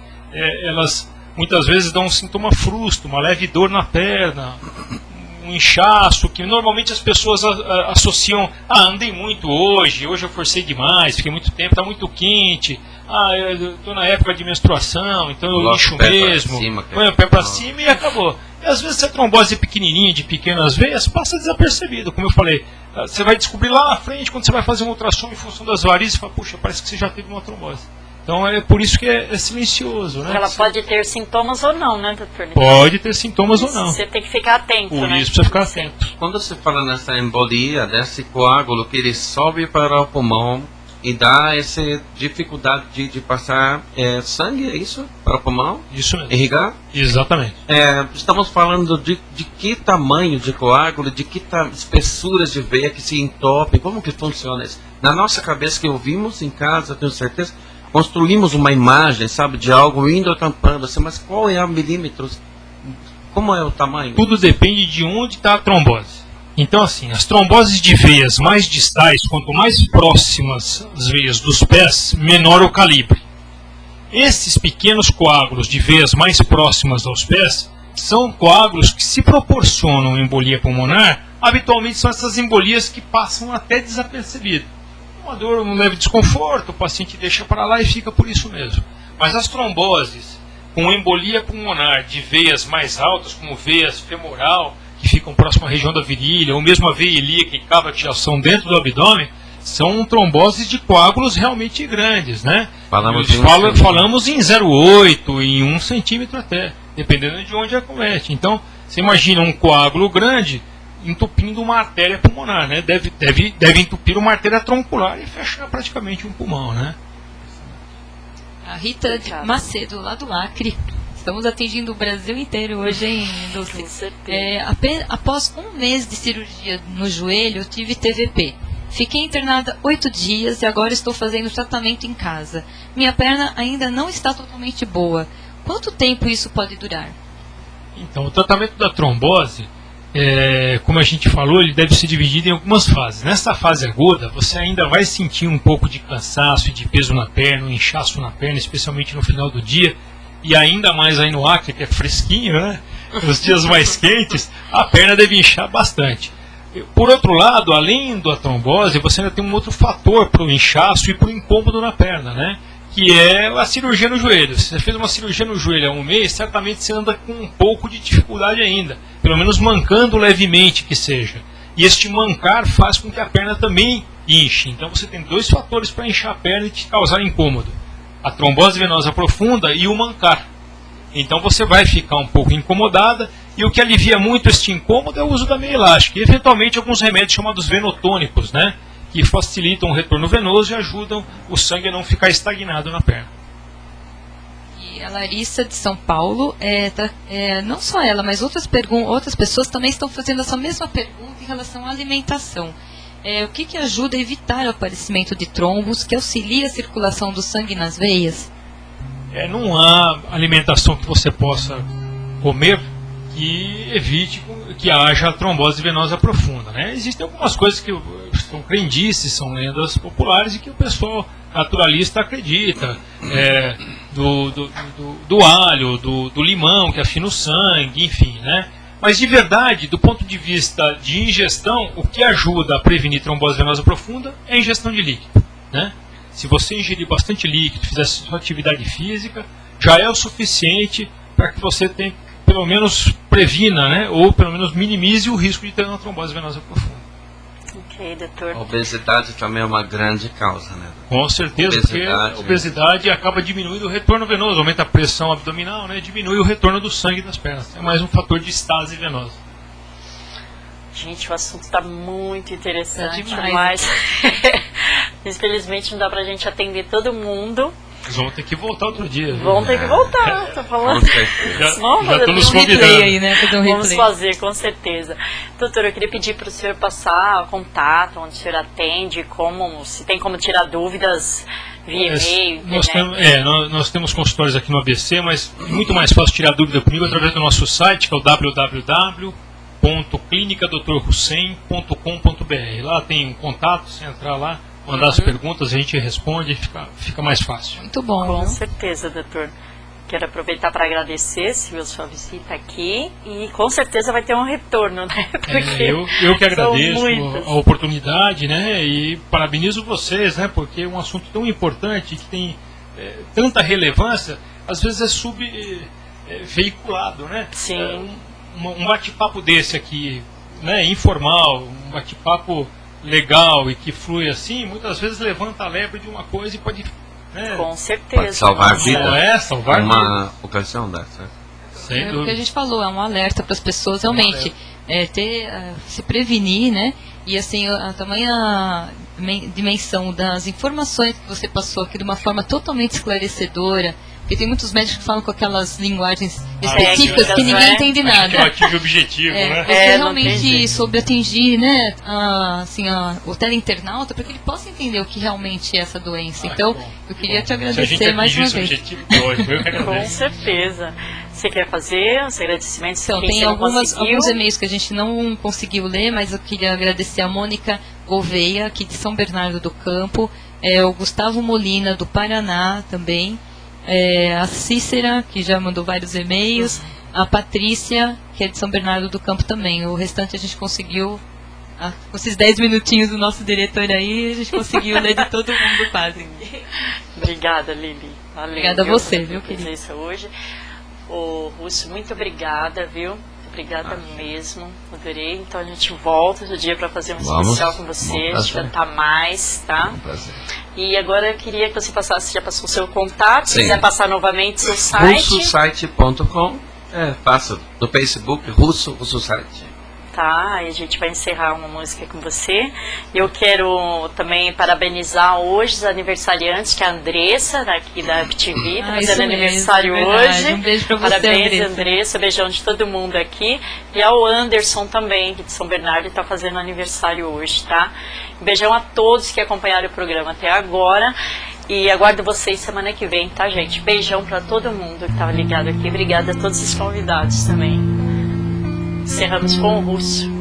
Elas muitas vezes dão um sintoma frusto, uma leve dor na perna, um inchaço, que normalmente as pessoas associam: andei muito hoje eu forcei demais, fiquei muito tempo, está muito quente, eu estou na época de menstruação, então eu lixo mesmo, põe o pé para cima e acabou. E às vezes, se a trombose é pequenininha, de pequenas veias, passa desapercebido. Como eu falei, você vai descobrir lá na frente, quando você vai fazer um ultrassom em função das varizes, você fala: puxa, parece que você já teve uma trombose. Então é por isso que é silencioso, né? Ela pode ter sintomas ou não, né, doutor? Pode ter sintomas ou não. Você tem que ficar atento, por né? Isso precisa ficar atento. Quando você fala nessa embolia, desse coágulo que ele sobe para o pulmão e dá essa dificuldade de passar sangue, é isso? Para o pulmão? Isso mesmo. Irrigar? Exatamente. Estamos falando de que tamanho de coágulo, de que espessuras de veia que se entope, como que funciona isso? Na nossa cabeça, que ouvimos em casa, tenho certeza, construímos uma imagem, sabe, de algo indo tampando, assim, mas qual é a milímetros? Como é o tamanho? Tudo depende de onde está a trombose. Então, assim, as tromboses de veias mais distais, quanto mais próximas as veias dos pés, menor o calibre. Esses pequenos coágulos de veias mais próximas aos pés são coágulos que, se proporcionam embolia pulmonar, habitualmente são essas embolias que passam até desapercebido. Uma dor, um leve desconforto, o paciente deixa para lá e fica por isso mesmo. Mas as tromboses com embolia pulmonar de veias mais altas, como veias femoral, que ficam próximo à região da virilha, ou mesmo a veia ilíaca e cava, que já são dentro do abdômen, são tromboses de coágulos realmente grandes, né? Falamos em 0,8, em 1 centímetro até, dependendo de onde acomete. Então, você imagina um coágulo grande entupindo uma artéria pulmonar, né? Deve entupir uma artéria troncular e fechar praticamente um pulmão, né? A Rita de Macedo, lá do Acre. Estamos atingindo o Brasil inteiro hoje, hein, Dulce? Após um mês de cirurgia no joelho, eu tive TVP. Fiquei internada 8 dias e agora estou fazendo tratamento em casa. Minha perna ainda não está totalmente boa. Quanto tempo isso pode durar? Então, o tratamento da trombose, como a gente falou, ele deve ser dividido em algumas fases. Nessa fase aguda, você ainda vai sentir um pouco de cansaço e de peso na perna, um inchaço na perna, especialmente no final do dia. E ainda mais aí no Acre, que é fresquinho, né? Nos dias mais quentes, a perna deve inchar bastante. Por outro lado, além da trombose, você ainda tem um outro fator para o inchaço e para o incômodo na perna, né? que é a cirurgia no joelho. Se você fez uma cirurgia no joelho há um mês, certamente você anda com um pouco de dificuldade ainda, pelo menos mancando levemente que seja. E este mancar faz com que a perna também inche. Então você tem 2 fatores para inchar a perna e te causar incômodo: a trombose venosa profunda e o mancar. Então você vai ficar um pouco incomodada, e o que alivia muito este incômodo é o uso da meia elástica e eventualmente alguns remédios chamados venotônicos, né, que facilitam o retorno venoso e ajudam o sangue a não ficar estagnado na perna. E a Larissa de São Paulo, não só ela, mas outras pessoas também estão fazendo essa mesma pergunta em relação à alimentação. O que ajuda a evitar o aparecimento de trombos, que auxilia a circulação do sangue nas veias? Não há alimentação que você possa comer que evite que haja trombose venosa profunda, né? Existem algumas coisas que são crendices, são lendas populares e que o pessoal naturalista acredita, do alho, do limão que afina o sangue, enfim, né? Mas de verdade, do ponto de vista de ingestão, o que ajuda a prevenir trombose venosa profunda é a ingestão de líquido, né? Se você ingerir bastante líquido, fizer sua atividade física, já é o suficiente para que você pelo menos previna, né, ou pelo menos minimize o risco de ter uma trombose venosa profunda. Ok, doutor. A obesidade também é uma grande causa, né? Com certeza, porque a obesidade acaba diminuindo o retorno venoso, aumenta a pressão abdominal, né, diminui o retorno do sangue das pernas. É mais um fator de estase venosa. Gente, o assunto está muito interessante, demais. mas infelizmente não dá pra gente atender todo mundo. Eles vão ter que voltar outro dia. Vão ter que voltar, tô falando. Já estou nos convidando. Aí, né? Fazer um Vamos replay. fazer, com certeza. Doutor, eu queria pedir para o senhor passar o contato, onde o senhor atende, se tem como tirar dúvidas via e-mail, nós temos consultórios aqui no ABC, mas é muito mais fácil tirar dúvida comigo através do nosso site, que é o www.clinicadrhussein.com.br. Lá tem um contato, você entrar lá, mandar as perguntas, a gente responde, fica mais fácil. Muito bom. Com viu? certeza, doutor. Quero aproveitar para agradecer a sua visita aqui e com certeza vai ter um retorno, né? Porque eu que agradeço muitas. a oportunidade, né? E parabenizo vocês, né? Porque é um assunto tão importante que tem tanta relevância, às vezes é veiculado, né? Sim. Um bate-papo desse aqui, né? Informal, um bate-papo legal e que flui assim, muitas vezes levanta a lebre de uma coisa e pode, né, com certeza. Pode salvar vida. Não é salvar uma ocasião dessa. Sem O que a dúvida. gente falou, é um alerta para as pessoas realmente se prevenir, né? E assim, a tamanha dimensão das informações que você passou aqui de uma forma totalmente esclarecedora, porque tem muitos médicos que falam com aquelas linguagens específicas que ninguém entende Acho que nada. eu atingi o objetivo, né? Você não tem realmente jeito. soube atingir, né, o teleinternauta para que ele possa entender o que realmente é essa doença. Então, eu queria te agradecer mais uma vez. Objetivo, que ótimo. Eu que Com agradeço. certeza. Você quer fazer os agradecimentos? Então, Quem tem você não alguns conseguiu? e-mails que a gente não conseguiu ler, mas eu queria agradecer a Mônica Gouveia, aqui de São Bernardo do Campo, o Gustavo Molina, do Paraná também, a Cícera, que já mandou vários e-mails, a Patrícia, que é de São Bernardo do Campo também. O restante a gente conseguiu, com esses 10 minutinhos do nosso diretor aí, a gente conseguiu ler de todo mundo quase. Obrigada, Lili. Valeu, Obrigada a viu, você, pela viu, querida? presença hoje. Ô, Russo, muito obrigada, viu? Obrigada mesmo, adorei. Então a gente volta outro dia para fazer um especial com você, Vamos. cantar mais, tá? Um prazer. E agora eu queria que você passasse, já passou o seu contato, se Sim. quiser passar novamente seu site. russosite.com. Fácil. No Facebook, Russo Site. Tá, e a gente vai encerrar uma música com você. Eu quero também parabenizar hoje os aniversariantes, que é a Andressa, daqui da FTV, tá isso fazendo mesmo, aniversário é verdade. hoje. Um beijo pra você, Parabéns, Andressa. Andressa. Beijão de todo mundo aqui. E ao Anderson também, que de São Bernardo, está fazendo aniversário hoje, tá? Beijão a todos que acompanharam o programa até agora. E aguardo vocês semana que vem, tá, gente? Beijão pra todo mundo que estava ligado aqui. Obrigada a todos os convidados também. Encerramos com o Russo.